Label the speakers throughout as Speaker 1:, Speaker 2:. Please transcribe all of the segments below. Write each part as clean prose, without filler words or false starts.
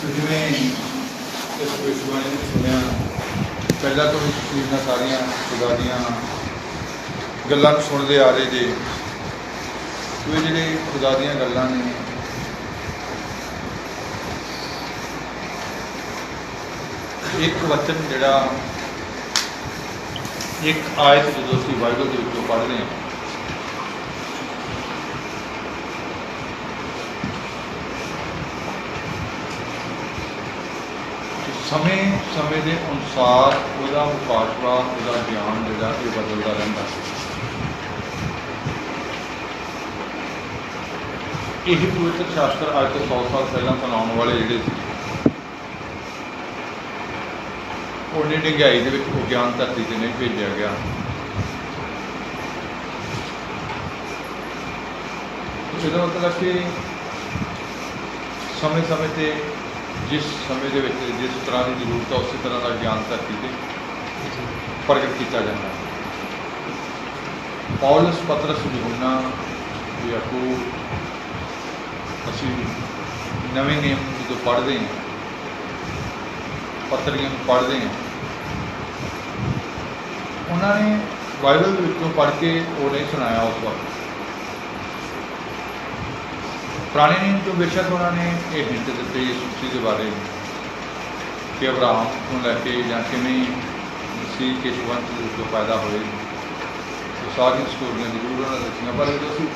Speaker 1: जिमें इस भविष्यवाणी ने सुनिया पहला तो भी तुसीं इन्हां सारियां खुदा दीयां गल्लां नूं सुणदे आ रहे जे तो ये जिहड़े खुदा दीयां गल्लां ने एक वचन जिहड़ा एक आयत जो असीं बाइबल दे विचों पढ़दे हां समय समय के अनुसार वह मुकाशवा वह ज्ञान जोड़ा ये बदलता रहता है। यही पवित्र शास्त्र अज तो 100 साल पहला सुनाने वाले जोड़े उन्नी ढंगाई के ज्ञान धरती से नहीं भेजा गया। इसका मतलब कि समय समय से जिस समय के जिस तरह की जरूरत है उस तरह का ज्ञान धरती से प्रगट किया जाता है। पौलुस पतरस यूहन्ना याकूब असीं नवे नियम जो पढ़ते हैं पत्रियां पढ़ते हैं उन्होंने बाइबल विचों पढ़ के वो नहीं सुनाया उस वक्त। पुराने नियम तो बेशक उन्होंने ये हिंट दिते यीशु के बारे कि अब्राहम को लैके या किमें मसीह के वंश जो पैदा हुए तो सारी स्टोरियां जरूर उन्होंने दसियां पर जो असीं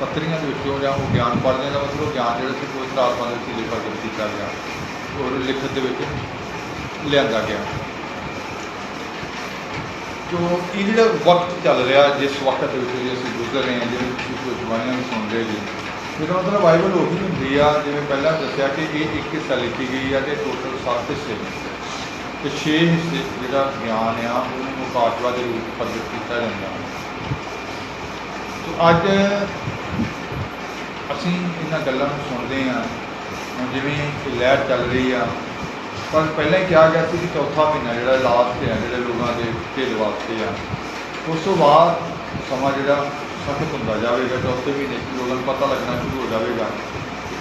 Speaker 1: पत्रियां या वो ज्ञान पढ़ने का मतलब ज्ञान जो पवित्र आत्मा के वसीले प्रगट किया गया और लिखत के लिया गया। तो ये जो वक्त चल रहा जिस वक्त असीं गुजर रहे हैं जिन्हें भविष्यवाणियां भी सुन रहे जी इसका मतलब बाइबल वो भी होंगी आ जिवें पहला दसिया कि ये एक हिस्सा लिखी गई है तो टोटल 7 हिस्से ने तो 6 हिस्से जो ज्ञान आ उन्हें मुकाशवा के रूप प्रगट किया जाता है। तो अज असीं इन्हां गल्लां नूं सुणदे हां हुण जिवें लहर चल रही है पर पहले ही कहा गया कि चौथा महीना जो लास्ट है जो लोगों के ढिल वास्ते आ उस तो बाद समा जो सख्त होता जाएगा चौथे महीने लोगों को पता लगना शुरू हो जाएगा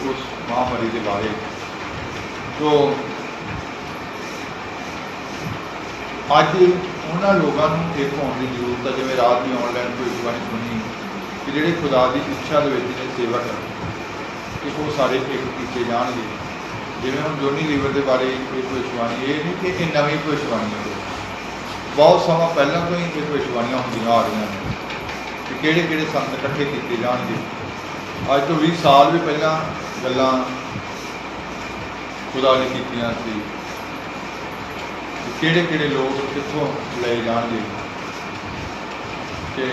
Speaker 1: उस महामारी के बारे। तो अज उन्होंने लोगों को एक होने की जरूरत है जिवें रात की ऑनलाइन भविष्यवाणी सुनी कि जोड़े खुदा की इच्छा के ने सेवक कि वो सारे एक किए जाएंगे। जिवें हम जोनी लीवर के बारे ये भविष्यवाणी ये नहीं कि ये नवी भविष्यवाणी है बहुत समा पहलों तो ही ये भविष्यवाणियां होंदियां आ रही हैं कि किहड़े संत इकट्ठे किए जाएंगे। अज तो 20 साल भी पहला गल्लां खुदा ने कीतियां सी किहड़े लोग कित्थों ले जाएंगे कि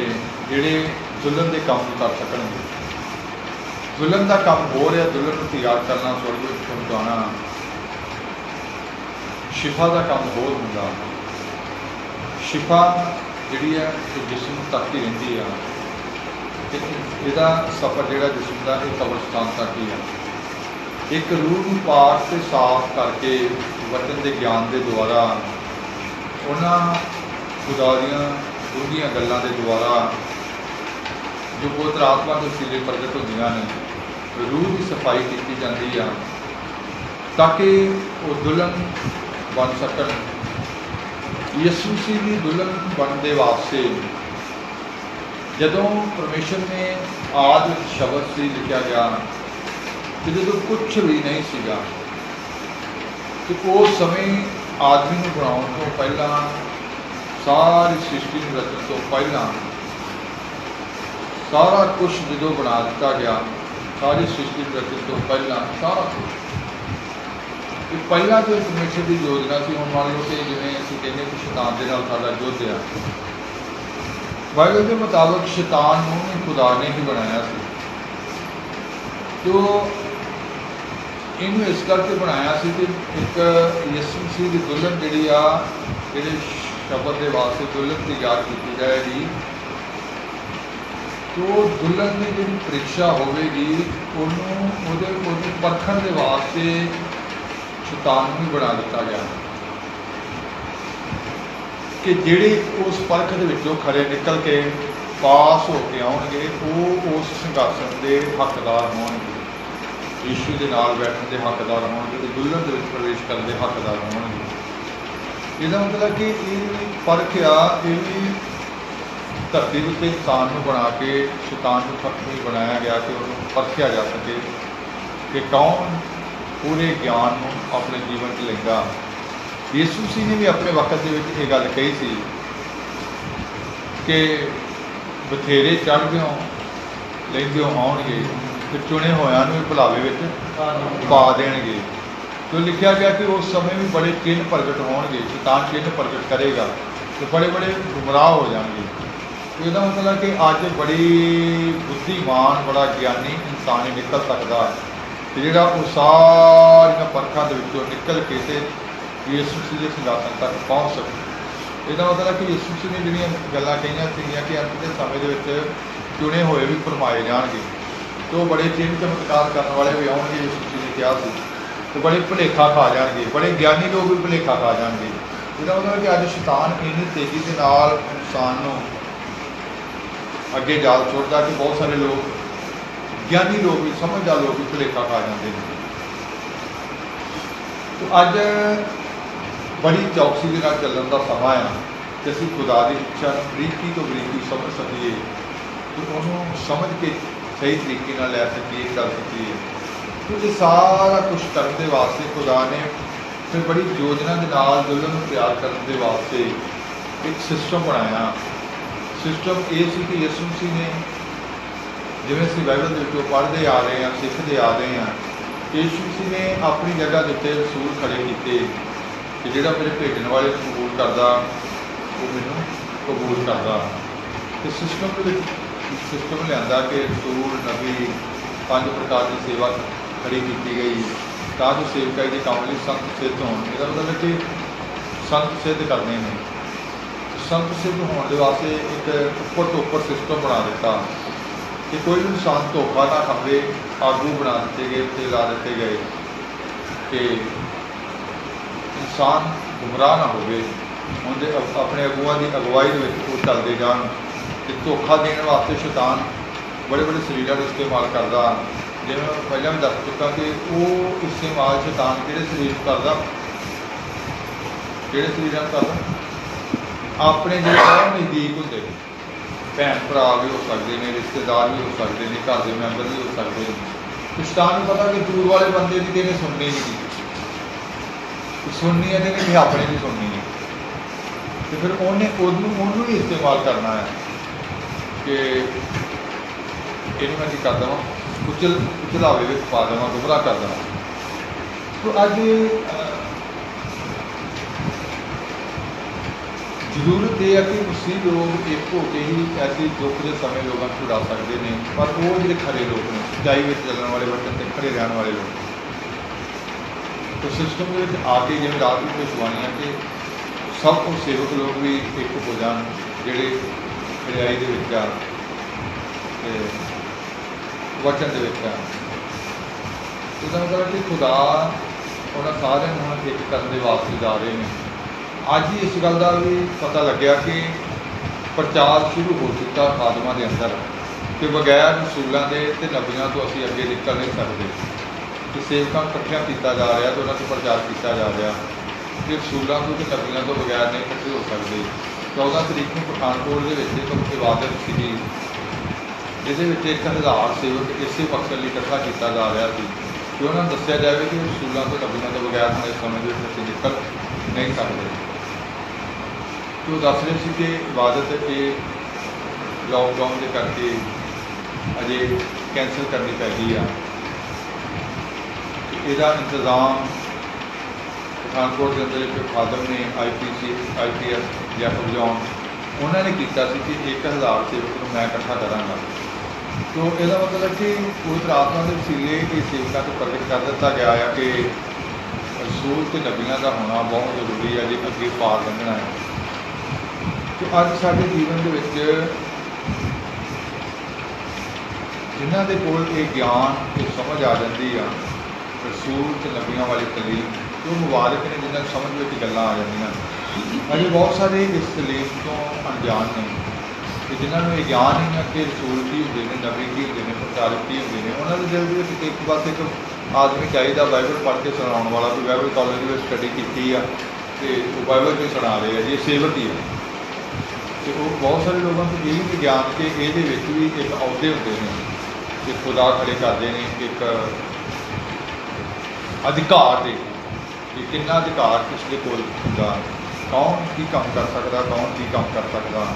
Speaker 1: जिहड़े दुल्हन के काम कर सकणगे। दुल्हन का काम हो रहा दुल्हन को तैयार करना स्वर्ग विच पहुंचाना शिफा का काम होर हुंदा। शिफा जिहड़ी है जिस्म तक ही रहिंदी है इसका सफ़र जिहड़ा जिस्म का एक कब्रस्तान तक ही है। एक रूह को पाक से साफ करके वचन के ज्ञान के द्वारा उन्होंने खुदा दियां डूंघियां गल्लां के द्वारा जो पवित्र आत्मा के वसीले प्रगट होंदियां ने रूह की सफाई की जाती है ताकि वो दुल्हन बन सकन। यीशु मसीह की दुल्हन बनने वास्ते जदों परमेश्वर ने आदि शब्द से लिखा गया कि जो कुछ भी नहीं सीगा तो उस समय आदमी को बनाने तो पहला सारी सृष्टि रचन तो पहला सारा कुछ जो बना दिता गया सारी सृष्टि रचन तो पहला सारा कुछ पहला जो परमेश्वर की योजना से होने वाली होते जिवें असीं कहने कि शैतान के नाल साडा युद्ध है बाइबल के मुताबिक शैतान नूं भी खुदा ने ही बनाया सी। तो इनू इस करके बनाया सी कि एक यीशु मसीह की दुल्हन जिहड़ी आ जिहड़े शब्द के वास्ते दुल्हन तैयार की जाएगी तो दुल्हन की जिहड़ी परीक्षा होगी उन्होंने परखण के वास्ते शैतान भी बना दिता गया कि जिहड़े उस परख दे विचों खरे निकल के पास हो के आउणगे वो उस सिंघासन के हकदार होणगे। यीशु के नाल बैठने के हकदार होणगे ते दुल्हन दे विच प्रवेश करने के हकदार होणगे। इसका मतलब कि ये फर्क ये भी धरती उत्ते इंसान को बना के शैतान को नहीं बनाया गया कि उन्होंने परखिया जा सके कि कौन पूरे ज्ञान को अपने जीवन च लेंदा। यीशु मसीह ने भी अपने वक्त ये गल कही सी कि बथेरे चढ़दे लेंदे आउणगे ते चुने होयां नूं भुलावे विच पा देणगे। तो लिखा गया कि उस समय भी बड़े चिन्ह प्रगट होंगे, शैतान चिन्ह प्रगट करेगा तो बड़े बड़े गुमराह हो जाएंगे। तो इसका मतलब कि अज बड़ी बुद्धिमान बड़ा ज्ञानी इंसान ही निकल सकता है जोड़ा वो सारिया परखा निकल के तो यीशु मसीह के सिंघासन तक पहुँच सके। इसका मतलब कि यीशु मसीह ने जिहड़ियां गल्लां कहियां सीगियां कि अंत के समय के चुने हुए भी फरमाए जाएंगे, तो बड़े चिन्ह चमत्कार करने वाले भी आउणगे। यीशु मसीह ने कहा सी तो बड़े भुलेखा खा जाएंगे, बड़े ज्ञानी लोग भी भुलेखा खा जाएंगे। इसका मतलब कि अज शैतान इन्नी तेजी के नाल इंसान को अगे जाल छोड़ता कि बहुत सारे लोग ज्ञानी लोग भी समझदार लोग भी भुलेखा खा जाते हैं। तो अज बड़ी चौकसी के नाल चलण का समा है कि असीं खुदा की इच्छा बरीकी तो बरीकी समझ सकीए, तो उन्होंने समझ के सही तरीके नाल लै सकीए, कर सकीए। तो ये सारा कुछ करने के वास्ते खुदा ने फिर बड़ी योजना के नाल दुल्हन को तैयार करने के वास्ते एक सिस्टम बनाया। सिस्टम ये सी कि यीशु मसीह ने जिवें असीं बाइबल के पढ़ते आ रहे हैं, सीखते आ रहे हैं, यीशु मसीह ने अपनी जगह के उत्ते रसूल खड़े किए कि जिहड़ा मेरे भेजण वाले कबूल करदा वो मैनूं कबूल करदा। तो सिस्टम के सिस्टम लिआंदा कि रसूल नबी 5 प्रकार की सेवा खड़ी की गई ताकि सेवकाई के काम लिए संत सिद्ध हो। इसका मतलब कि संत सिद्ध करने में संत सिद्ध होने के वास्ते एक उपर तो उपर सिस्टम बना दिता कि कोई भी इंसान धोखा ना खावे। आगू बना दिते गए, उत्ते ला दिते गए कि इंसान गुमराह ना हो, उनके अपने अगुआ की अगवाई वो चलते जान। कि धोखा देने वास्ते शैतान बड़े बड़े शरीरों का इस्तेमाल करता, जिवें मैं पहले भी दस चुका कि वो इस्तेमाल शैतान किहड़े शरीर करता, किहड़े शरीर करता, अपने जो नज़दीक होंगे भैन भरा भी हो सकते हैं, रिश्तेदार भी हो सकते हैं, घर के मैंबर भी हो सकते हैं। तो शैतान को पता कि दूर वाले बंदे की तो इन्हें सुननी नहीं, सुननी है तो इन्हें अपने भी सुननी है। तो फिर उन्हें उन्होंने ही इस्तेमाल करना है कि इन्हें मैं कर देव उचलावे में पा देव, गुमराह कर देव। तो अज जरूरत यह है कि मसीह लोग एक होकर ही ऐसे दुख के समय लोगों को छुड़ा सकते हैं, पर वो जो खरे लोग हैं, सच्चाई में चलने वाले वचन से खड़े रहने वाले लोग, तो सिस्टम में आके जिवें रात की भविष्यवाणी है कि सब को सेवक लोग भी एक हो जान जिहड़े खड़ियाई दे विच आ ते वचन दे विच आ। इसका मतलब कि खुदा उन्होंने सारे हम एक करने वास्ते जा रहे हैं। अज ही इस गल का भी पता लग्या कि प्रचार शुरू हो चुका खादमां के अंदर कि बगैर रसूलों के ते नबियों तो असीं अगे निकल नहीं सकते। कि सेवकों इकट्ठा किया जा रहा तो उन्होंने प्रचार किया जा रहा कि रसूलों को तो नबियों तो बगैर नहीं इकट्ठे हो सकते। 14 तरीक को पठानकोट के इबादत सी, जिसे 1000 सेवक इसे मकसद लिए इकट्ठा किया जा रहा था कि उन्होंने दसिया जाए कि रसूलों तो नबियों तो बगैर हम इस समय असीं निकल नहीं सकते। तो दस रहे थे कि इबादत के लॉकडाउन के करके अजे कैंसल करनी पै गई है। इसका इंतजाम पठानकोट के अंदर एक खादम ने IPS जैकब जॉन उन्होंने किया कि 1000 सेवक को मैं इकट्ठा कराँगा। तो यदा मतलब कि पवित्र आत्मा के वसीले ये सेवकों को प्रगट कर दिता गया है कि रसूल के नबियों का होना बहुत जरूरी है, जो अगे पार लंघना है। तो अज साडे जीवन के विच जिन्हां दे कोल ये ज्ञान ये समझ आ जाती है रसूल ते नबियों वाली तलीम, तो मुबारक ने जिन्होंने समझ में गल्लां आ जांदियां। अजे बहुत सारे इस तलीम तो अनजान ने कि जिन्होंने ये ज्ञान ही है कि रसूल की होंगे ने, नबी की होंगे ने, प्रचारक की होंगे ने, उन्होंने दिल में एक पास एक आदमी चाहिए बाइबल पढ़ के सुनाने वाला, कोई बाइबल कॉलेज में स्टडी की है तो वो बाइबल से सुना रहे हैं जी, सेवक ही है। तो वो बहुत सारे लोगों को यही नहीं ज्ञान कि ये भी एक अहुदे होंगे ने, एक खुदा खड़े करते हैं, एक अधिकार दे कि कितना अधिकार किसके कोल होगा, कौन की काम कर सकता, कौन की काम कर सकता,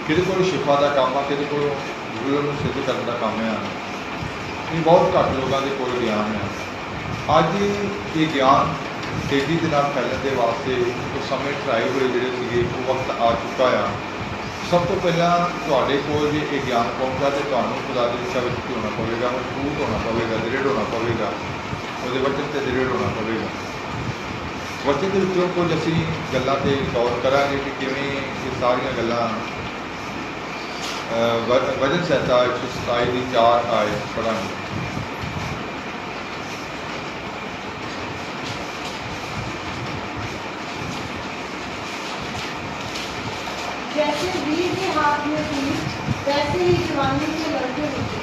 Speaker 1: कि शिफा का काम आ, कि गुरु सिद्ध करने का काम है। ये बहुत घट लोगों के कोल ज्ञान है। अज ये ज्ञान तेजी के नाल फैलने के वास्ते कुछ समय ठहराए हुए जोड़े थे वो वक्त आ चुका है। सब तो पहला तुहाडे कोल जे ये ज्ञान पहुँचा तो तुहानूं खुदा की दिशा में होना पवेगा, मजबूत होना पवेगा, दृढ़ होना पवेगा, वो वचन से दृढ़ होना पवेगा। वचन के विचों कुछ असीं गल्लां ते गौर करांगे कि किवें ये सारियां गल्लां वचन संहिता 127 की 4 आयत पढ़ांगे।
Speaker 2: जैसे वीर के हाथ में तीर, वैसे ही जवानी के लड़के होते।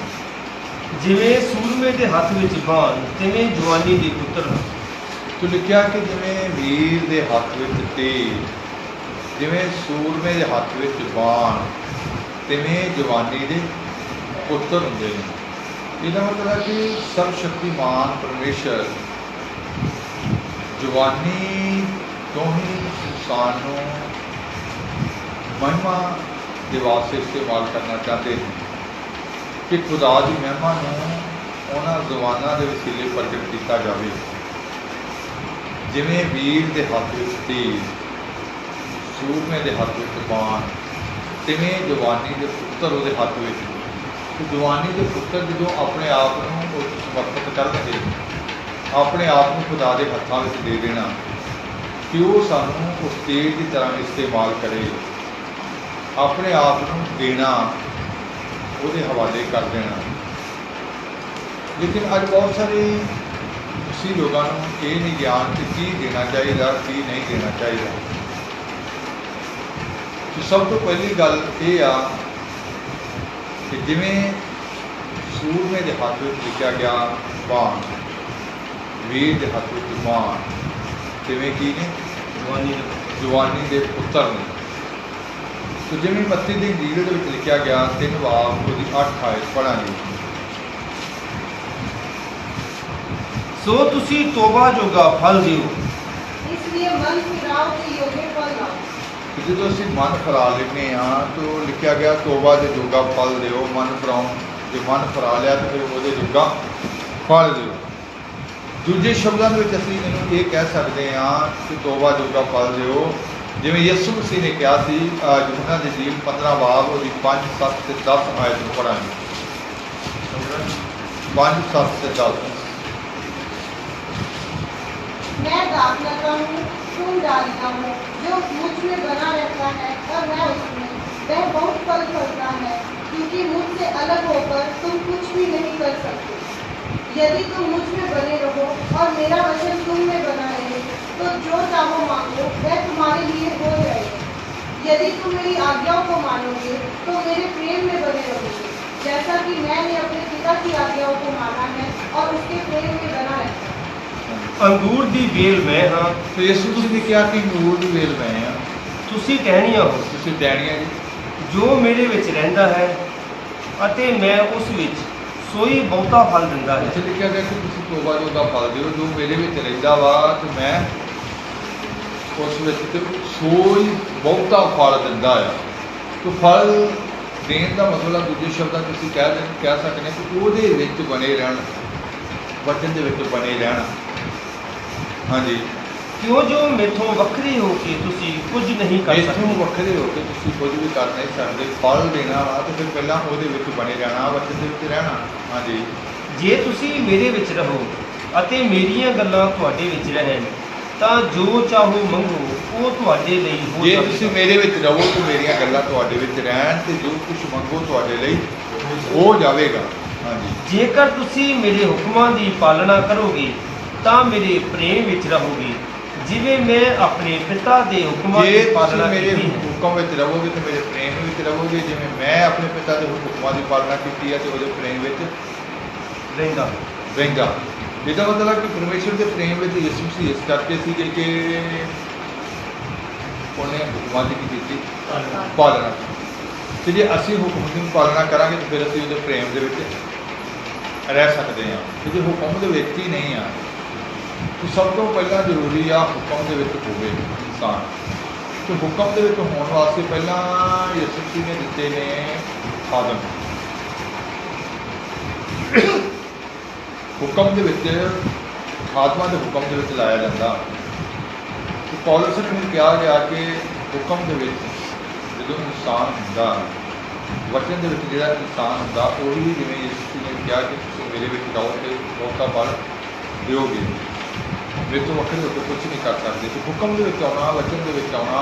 Speaker 3: जिवें सूरमे के हाथ में बाण, तिवें जवानी के पुत्र हैं।
Speaker 1: तो लिखा कि जिवें वीर के हाथ में तीर, जिवें सूरमे के हाथ में बाण, तिवें जवानी के पुत्र होंगे हैं। इसका मतलब है कि सर्वशक्तिमान परमेश्वर जवानी तो ही इंसान को महिमा के वास्ते इस्तेमाल करना चाहते हैं कि खुदा की महिमा को उन्होंने जवानों के वसीले प्रगट किया जाए। जिवें वीर के हाथ में तीर, सूरमे के हाथ में बाण, तिवें जवानी के पुत्र वो हाथ में। तो जवानी के पुत्र जो अपने आप को समर्पित कर देंगे, अपने आप को खुदा के हथों में दे देना कि वो सानू उस तेज की तरह इस्तेमाल करे, अपने आप को देना, वो हवाले कर देना। लेकिन अज बहुत सारे उसी लोगों को ये नहीं ज्ञान कि की देना चाहिए, की नहीं देना चाहिए। तो सब तो पहली गल ये आ कि जिवें सूरमे के हाथ में लिखा गया बाण, वीर के हाथ में बाण, तिवें की ने जवानी के पुत्र ने। तो जिवें मत्ती की इंजील के लिखा गया 3 बाब उसकी 8 आयत पढ़ांगे।
Speaker 3: सो तुसी तोबा जोगा फल दिओ,
Speaker 2: इसलिए मन फिराओ के योग्य फल लाओ।
Speaker 1: जो असीं मन फरा लेने हाँ तो लिखा गया तोबा के जोगा फल दिओ, मन फराउण जो मन फरा लिया तो फिर वो जोगा फल दिओ। दूजे शब्दों में असीं इहनूं ये कह सकते हाँ कि तोबा जोगा फल दिओ, जिवें यीशु मसीह ने कहा सी यूहन्ना दी इंजील 15 बाब उसकी 5, 7 ते 10 आयत पढ़ांगे। 5, 7 ते 10।
Speaker 2: मैं दाखलता हूँ, तुम डालियाँ हूँ, जो मुझ में बना रहता है और मैं उसमें, वह बहुत फल फलता है, क्योंकि मुझसे अलग होकर तुम कुछ भी नहीं कर सकते। यदि तुम मुझ में बने रहो और मेरा वचन तुम में बना रहे, तो जो चाहो मांगो वह तुम्हारे लिए हो जाएगा। यदि तुम मेरी आज्ञाओं को मानोगे तो मेरे प्रेम में बने रहोगे, जैसा कि मैंने अपने पिता की आज्ञाओं को माना है और उसके प्रेम में बना रहता है।
Speaker 3: अंगूर दी बेल मैं हाँ,
Speaker 1: तो यीशु मसीह ने कहा कि अंगूर की बेल मैं हाँ,
Speaker 3: तुसी टहनियां हो।
Speaker 1: तुसीं टहनियां जी।
Speaker 3: जो मेरे विच रहिंदा है अते मैं उस विच सोई बहुता फल दिंदा है।
Speaker 1: इत्थे लिखा गया कि तुसीं तोबा जोगा फल दिओ, जो मेरे विच रहिंदा वा तो मैं उस विच ते सोई बहुता फल दिंदा है। तो फल देण का मतलब दूजे शब्दां में असीं कह सकते हैं कि ਉਹਦੇ ਵਿੱਚ बने रहण, वचन दे विच बने रहण। हाँ जी,
Speaker 3: क्यों जो मेथों वक्री हो के तुसी कुछ नहीं कर
Speaker 1: इथों
Speaker 3: सकते।
Speaker 1: ਵੱਖਰੇ ਹੋ ਕੇ ਤੁਸੀਂ ਕੁਝ ਵੀ ਕਰ ਨਹੀਂ ਸਕਦੇ। ਫਲ ਦੇਣਾ ਵਾ ਤੇ ਫਿਰ ਪਹਿਲਾਂ ਉਹਦੇ ਵਿੱਚ ਬਣੇ ਰਹਿਣਾ, ਵਚਨ ਦੇ ਵਿੱਚ ਰਹਿਣਾ। हाँ जी,
Speaker 3: ਜੇ ਤੁਸੀਂ ਮੇਰੇ ਵਿੱਚ ਰਹੋ ਅਤੇ ਮੇਰੀਆਂ ਗੱਲਾਂ ਤੁਹਾਡੇ ਵਿੱਚ ਰਹਿਣ ਤਾਂ ਜੋ ਚਾਹੋ ਮੰਗੋ ਉਹ ਤੁਹਾਡੇ ਲਈ ਹੋ
Speaker 1: ਜੇ
Speaker 3: ਜਾਵੇਗਾ।
Speaker 1: ਤੁਸੀਂ ਮੇਰੇ ਵਿੱਚ ਰਹੋ ਤੇ ਮੇਰੀਆਂ ਗੱਲਾਂ ਤੁਹਾਡੇ ਵਿੱਚ ਰਹਿਣ ਤੇ ਜੋ ਕੁਝ ਮੰਗੋ ਤੁਹਾਡੇ ਲਈ ਹੋ ਜਾਵੇਗਾ। हाँ जी,
Speaker 3: ਜੇਕਰ ਤੁਸੀਂ ਮੇਰੇ ਹੁਕਮਾਂ ਦੀ ਪਾਲਣਾ ਕਰੋਗੇ ਤਾਂ ਮੇਰੇ ਪ੍ਰੇਮ ਵਿੱਚ ਰਹੋਗੇ, ਜਿਵੇਂ ਮੈਂ ਆਪਣੇ ਪਿਤਾ ਦੇ ਹੁਕਮਾਂ
Speaker 1: ਜੇ
Speaker 3: ਦੀ
Speaker 1: ਤੁਸੀਂ
Speaker 3: ਪਾਲਣਾ
Speaker 1: ਮੇਰੇ
Speaker 3: ਕੀਤੀ ਹੈ।
Speaker 1: ਹੁਕਮ ਵਿੱਚ ਰਹੋਗੇ ਤੇ ਮੇਰੇ ਪ੍ਰੇਮ ਵਿੱਚ ਰਹੋਗੇ, ਜਿਵੇਂ ਮੈਂ ਆਪਣੇ ਪਿਤਾ ਦੇ ਹੁਕਮਾਂ ਦੀ ਪਾਲਣਾ ਕੀਤੀ ਹੈ ਤੇ ਉਹਦੇ ਪ੍ਰੇਮ ਵਿੱਚ
Speaker 3: ਰਹਿੰਦਾ
Speaker 1: ਰਹਿੰਦਾ। ਇਹਦਾ ਮਤਲਬ ਕਿ ਪਰਮੇਸ਼ਰ ਦੇ ਪ੍ਰੇਮ ਵਿੱਚ ਯਿਸੂ ਸੀ ਇਸ ਕਰਕੇ ਸੀਗੇ ਕਿ ਉਹਨੇ ਹੁਕਮਾਂ ਦੀ ਕੀ ਕੀਤੀ ਪਾਲਣਾ। ਤੇ ਜੇ ਅਸੀਂ ਹੁਕਮ ਦੀ ਪਾਲਣਾ ਕਰਾਂਗੇ ਤਾਂ ਫਿਰ ਅਸੀਂ ਉਹਦੇ ਪ੍ਰੇਮ ਦੇ ਵਿੱਚ ਰਹਿ ਸਕਦੇ ਹਾਂ। ਤੇ ਜੇ ਹੁਕਮ ਦੇ ਵਿੱਚ ਹੀ ਨਹੀਂ ਆ ਤਾਂ ਸਭ ਤੋਂ ਪਹਿਲਾਂ ਜ਼ਰੂਰੀ ਆ ਹੁਕਮ ਦੇ ਵਿੱਚ ਹੋਵੇ ਇਨਸਾਨ। ਤੇ ਹੁਕਮ ਦੇ ਵਿੱਚ ਹੋਣ ਵਾਸਤੇ ਪਹਿਲਾਂ ਯਿਸੂ ਮਸੀਹ ਨੇ ਦਿੱਤੇ ਨੇ ਆਦਮ। ਹੁਕਮ ਦੇ ਵਿੱਚ ਆਤਮਾ ਦੇ ਹੁਕਮ ਦੇ ਵਿੱਚ ਲਾਇਆ ਜਾਂਦਾ। ਤੇ ਪੌਲਸ ਨੂੰ ਕਿਹਾ ਗਿਆ ਕਿ ਹੁਕਮ ਦੇ ਵਿੱਚ ਜਦੋਂ ਇਨਸਾਨ ਹੁੰਦਾ, ਵਚਨ ਦੇ ਵਿੱਚ ਜਿਹੜਾ ਇਨਸਾਨ ਹੁੰਦਾ, ਉਹੀ ਜਿਵੇਂ ਯਿਸੂ ਨੇ ਕਿਹਾ ਕਿ ਤੁਸੀਂ ਮੇਰੇ ਵਿੱਚ ਰਹੋ ਤੇ ਬਹੁਤਾ ਫਲ ਦਿਓਗੇ, ਮੇਰੇ ਤੋਂ ਵੱਖਰੇ ਹੋ ਕੇ ਕੁਝ ਨਹੀਂ ਕਰ ਸਕਦੇ। ਤੇ ਹੁਕਮ ਦੇ ਵਿੱਚ ਆਉਣਾ, ਵਚਨ ਦੇ ਵਿੱਚ ਆਉਣਾ,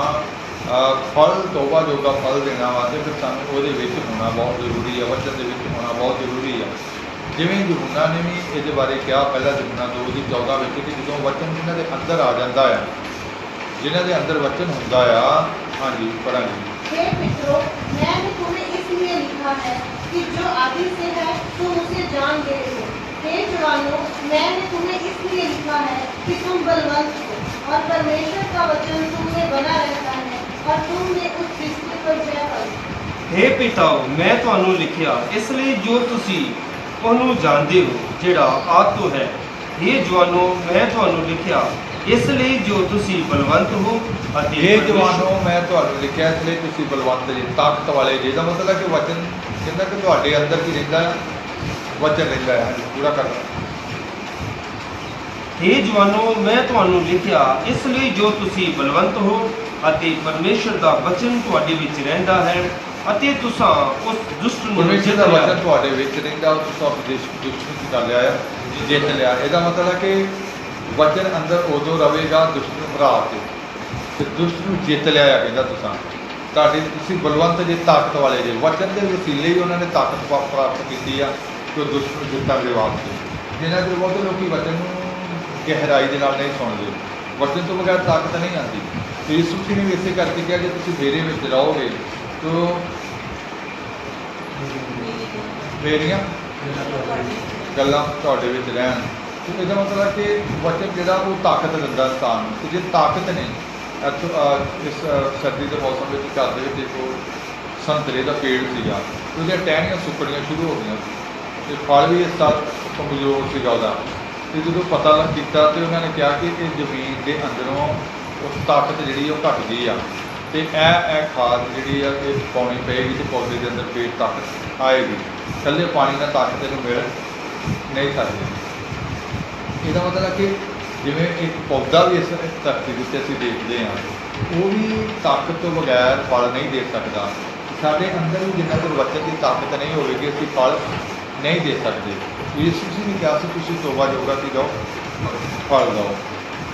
Speaker 1: ਫਲ ਤੋਬਾ ਜੋਗਾ ਫਲ ਦੇਣਾ ਵਾਸਤੇ ਫਿਰ ਸਾਨੂੰ ਉਹਦੇ ਵਿੱਚ ਹੋਣਾ ਬਹੁਤ ਜ਼ਰੂਰੀ ਹੈ, ਵਚਨ ਦੇ ਵਿੱਚ ਹੋਣਾ ਬਹੁਤ ਜ਼ਰੂਰੀ ਹੈ। ਜਿਵੇਂ ਯਹੂਨਾ ਨੇ ਵੀ ਇਹਦੇ ਬਾਰੇ ਕਿਹਾ ਪਹਿਲਾਂ ਯਹੂਨਾ 2:14 ਵਿੱਚ ਕਿ ਜਦੋਂ ਵਚਨ ਜਿਨ੍ਹਾਂ ਦੇ ਅੰਦਰ ਆ ਜਾਂਦਾ ਆ, ਜਿਨ੍ਹਾਂ ਦੇ ਅੰਦਰ वचन ਹੁੰਦਾ आ। हाँ जी पढ़ाएंगे।
Speaker 2: हे मित्रों, मैंने तुम्हें इसलिए लिखा है कि जो आदि से है तुम उसे जान गए हो। हे जवानों, मैंने तुम्हें इसलिए लिखा है कि तुम बलवंत हो और परमेश्वर का वचन तुम में बना रहता है और तुमने उस दृष्टि पर जय पाई।
Speaker 3: हे पिताओ, मैं ਤੁਹਾਨੂੰ ਲਿਖਿਆ ਇਸ ਲਈ ਜੋ ਤੁਸੀਂ ਉਹਨੂੰ ਜਾਣਦੇ ਹੋ ਜਿਹੜਾ ਆਦ ਤੋਂ ਹੈ। हे ਜਵਾਨੋ, ਮੈਂ ਤੁਹਾਨੂੰ ਲਿਖਿਆ ਇਸ ਲਈ ਜੋ ਤੁਸੀਂ ਬਲਵੰਤ ਹੋ ਅਤੇ
Speaker 1: ਇਹ ਜਵਾਨੋ ਮੈਂ ਤੁਹਾਨੂੰ ਲਿਖਿਆ ਇਸ ਲਈ ਤੁਸੀਂ ਬਲਵੰਤ ਜੀ, ਤਾਕਤ ਵਾਲੇ ਜੀ। ਇਹਦਾ ਮਤਲਬ ਕਿ ਵਚਨ ਕਹਿੰਦਾ ਕਿ ਤੁਹਾਡੇ ਅੰਦਰ ਕੀ ਰਹਿੰਦਾ ਹੈ, ਵਚਨ ਰਹਿੰਦਾ ਹੈ। ਹਾਂਜੀ ਪੂਰਾ ਕਰਨਾ।
Speaker 3: हे ਜਵਾਨੋ, ਮੈਂ ਤੁਹਾਨੂੰ ਲਿਖਿਆ ਇਸ ਲਈ ਜੋ ਤੁਸੀਂ ਬਲਵੰਤ ਹੋ ਅਤੇ ਪਰਮੇਸ਼ਰ ਦਾ ਵਚਨ ਤੁਹਾਡੇ ਵਿੱਚ ਰਹਿੰਦਾ ਹੈ ਅਤੇ ਤੁਸੀਂ ਉਸ ਦੁਸ਼ਟ ਨੂੰ
Speaker 1: ਪਰਮੇਸ਼ਰ ਦਾ
Speaker 3: ਜਿੱਤ ਲਿਆ।
Speaker 1: ਵਚਨ ਤੁਹਾਡੇ ਵਿੱਚ ਰਹਿੰਦਾ, ਉਹ ਤੁਸੀਂ ਆਪਣੇ ਦੁਸ਼ਟ ਨੂੰ ਕਰ ਲਿਆ ਹੈ, ਜਿੱਤ ਲਿਆ। ਇਹਦਾ ਮਤਲਬ ਕਿ ਵਚਨ ਅੰਦਰ ਉਦੋਂ ਰਵੇਗਾ ਦੁਸ਼ਟ ਨੂੰ ਹਰਾ ਕੇ, ਤੇ ਦੁਸ਼ਟ ਨੂੰ ਜਿੱਤ ਲਿਆ ਹੈ। ਕਹਿੰਦਾ ਤੁਸੀਂ ਬਲਵੰਤ ਜੇ, ਤਾਕਤ ਵਾਲੇ ਜੇ। ਵਚਨ ਦੇ ਵਸੀਲੇ ਹੀ ਉਹਨਾਂ ਨੇ ਤਾਕਤ ਪ੍ਰਾਪਤ ਕੀਤੀ ਆ ਕਿ ਉਹ ਦੁਸ਼ਟ ਨੂੰ ਜਿੱਤਣ ਦੇ ਵਾਸਤੇ। ਜਿਹਨਾਂ ਦੇ ਬਹੁਤ ਲੋਕੀ ਵਚਨ ਨੂੰ ਗਹਿਰਾਈ ਦੇ ਨਾਲ ਨਹੀਂ ਸੁਣਦੇ, ਵਚਨ ਤੋਂ ਬਗੈਰ ਤਾਕਤ ਨਹੀਂ ਆਉਂਦੀ। ਤੇ ਯਿਸੂ ਮਸੀਹ ਨੇ ਵੀ ਇਸੇ ਕਰਕੇ ਕਿਹਾ ਜੇ ਤੁਸੀਂ ਮੇਰੇ ਵਿੱਚ ਰਹੋਗੇ ਤਾਂ ਮੇਰੀਆਂ ਗੱਲਾਂ ਤੁਹਾਡੇ ਵਿੱਚ ਰਹਿਣ। ਤੇ ਇਹਦਾ ਮਤਲਬ ਕਿ ਵਚਨ ਜਿਹੜਾ ਉਹ ਤਾਕਤ ਦਿੰਦਾ ਇਨਸਾਨ ਨੂੰ। ਤੇ ਜੇ ਤਾਕਤ ਨਹੀਂ, ਇਸ ਸਰਦੀ ਦੇ ਮੌਸਮ ਵਿੱਚ ਘਰ ਦੇ ਵਿੱਚ ਇੱਕ ਸੰਤਰੇ ਦਾ ਪੇੜ ਸੀਗਾ, ਉਹਦੀਆਂ ਟਹਿਣੀਆਂ ਸੁੱਕਣੀਆਂ ਸ਼ੁਰੂ ਹੋ ਗਈਆਂ ਤੇ ਫਲ ਵੀ ਇਸ ਸਾਲ ਕਮਜ਼ੋਰ ਸੀਗਾ ਉਹਦਾ। ਤੇ ਜਦੋਂ ਪਤਾ ਕੀਤਾ ਤੇ ਉਹਨਾਂ ਨੇ ਕਿਹਾ ਕਿ ਇਹ ਜ਼ਮੀਨ ਦੇ ਅੰਦਰੋਂ ਉਹ ਤਾਕਤ ਜਿਹੜੀ ਉਹ ਘੱਟ ਗਈ ਆ, ਤੇ ਇਹ ਖਾਦ ਜਿਹੜੀ ਆ ਇਹ ਪਾਉਣੀ ਪਏਗੀ ਤੇ ਪੌਦੇ ਦੇ ਅੰਦਰ ਫੇਰ ਤਾਕਤ ਆਏਗੀ। ਇਕੱਲੇ ਪਾਣੀ ਨਾਲ ਤਾਕਤ ਇਹਨੂੰ ਮਿਲ ਨਹੀਂ ਸਕਦੀ। ਇਹਦਾ ਮਤਲਬ ਕਿ ਜਿਵੇਂ ਇੱਕ ਪੌਦਾ ਵੀ ਇਸ ਧਰਤੀ ਦੇ ਉੱਤੇ ਅਸੀਂ ਦੇਖਦੇ ਹਾਂ, ਉਹ ਵੀ ਤਾਕਤ ਤੋਂ ਬਗੈਰ ਫਲ ਨਹੀਂ ਦੇ ਸਕਦਾ। ਸਾਡੇ ਅੰਦਰ ਵੀ ਜਿੰਨਾ ਚਿਰ ਵਚਨ ਦੀ ਤਾਕਤ ਨਹੀਂ ਹੋਵੇਗੀ ਅਸੀਂ ਫਲ ਨਹੀਂ ਦੇ ਸਕਦੇ। ਯਿਸੂ ਮਸੀਹ ਨੇ ਕਿਹਾ ਸੀ ਤੁਸੀਂ ਤੋਬਾ ਜੋਗਾ ਕੀ ਦਿਓ, ਫਲ ਦਿਓ।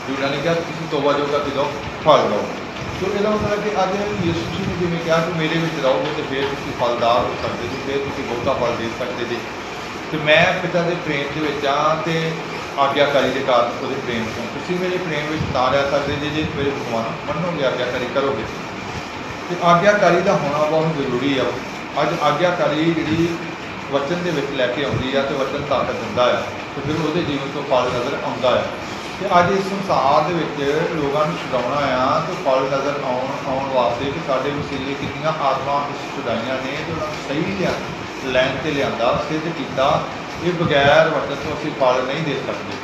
Speaker 1: ਯਹੂਨਾ ਨੇ ਕਿਹਾ ਤੁਸੀਂ ਤੋਬਾ ਜੋਗਾ ਕੀ ਦਿਓ, ਫਲ ਦਿਓ। ਸੋ ਇਹਦਾ ਮਤਲਬ ਕਿ ਅੱਜ ਯਿਸੂ ਮਸੀਹ ਨੇ ਜਿਵੇਂ ਕਿਹਾ ਕਿ ਮੇਰੇ ਵਿੱਚ ਰਹੋਗੇ ਤੇ ਫਿਰ ਤੁਸੀਂ ਫਲਦਾਰ ਹੋ ਸਕਦੇ ਜੀ, ਫਿਰ ਤੁਸੀਂ ਬਹੁਤਾ ਫਲ ਦੇ ਸਕਦੇ ਜੀ। ਤੇ ਮੈਂ ਪਿਤਾ ਦੇ ਪ੍ਰੇਮ ਦੇ ਵਿੱਚ ਹਾਂ ਤੇ ਆਗਿਆਕਾਰੀ ਦੇ ਕਾਰਨ ਉਹਦੇ ਪ੍ਰੇਮ ਤੋਂ। ਤੁਸੀਂ ਮੇਰੇ ਪ੍ਰੇਮ ਵਿੱਚ ਤਾਂ ਰਹਿ ਸਕਦੇ ਜੇ ਮੇਰੇ ਹੁਕਮਾਂ ਨੂੰ ਮੰਨੋਗੇ, ਆਗਿਆਕਾਰੀ ਕਰੋਗੇ। ਤੇ ਆਗਿਆਕਾਰੀ ਦਾ ਹੋਣਾ ਬਹੁਤ ਜ਼ਰੂਰੀ ਆ। ਅੱਜ ਆਗਿਆਕਾਰੀ ਜਿਹੜੀ ਵਚਨ ਦੇ ਵਿੱਚ ਲੈ ਕੇ ਆਉਂਦੀ ਆ ਤੇ ਵਚਨ ਤਾਕਤ ਦਿੰਦਾ ਆ, ਤੇ ਫਿਰ ਉਹਦੇ ਜੀਵਨ ਤੋਂ ਫਲ ਨਜ਼ਰ ਆਉਂਦਾ ਆ। ਤੇ ਅੱਜ ਇਸ ਸੰਸਾਰ ਦੇ ਵਿੱਚ ਲੋਕਾਂ ਨੂੰ ਛੁਡਾਉਣਾ ਆ ਤੇ ਫਲ ਨਜ਼ਰ ਆਉਣ ਵਾਸਤੇ ਕਿ ਸਾਡੇ ਵਸੀਲੇ ਕਿੰਨੀਆਂ ਆਤਮਾ ਛੁਡਾਈਆਂ ਨੇ ਤੇ ਉਹਨਾਂ ਨੂੰ ਸਹੀ ਲੈਣ 'ਤੇ ਲਿਆਂਦਾ, ਸਿੱਧ ਕੀਤਾ। ਇਹ ਬਗੈਰ ਵਚਨ ਤੋਂ ਅਸੀਂ ਫਲ ਨਹੀਂ ਦੇ ਸਕਦੇ,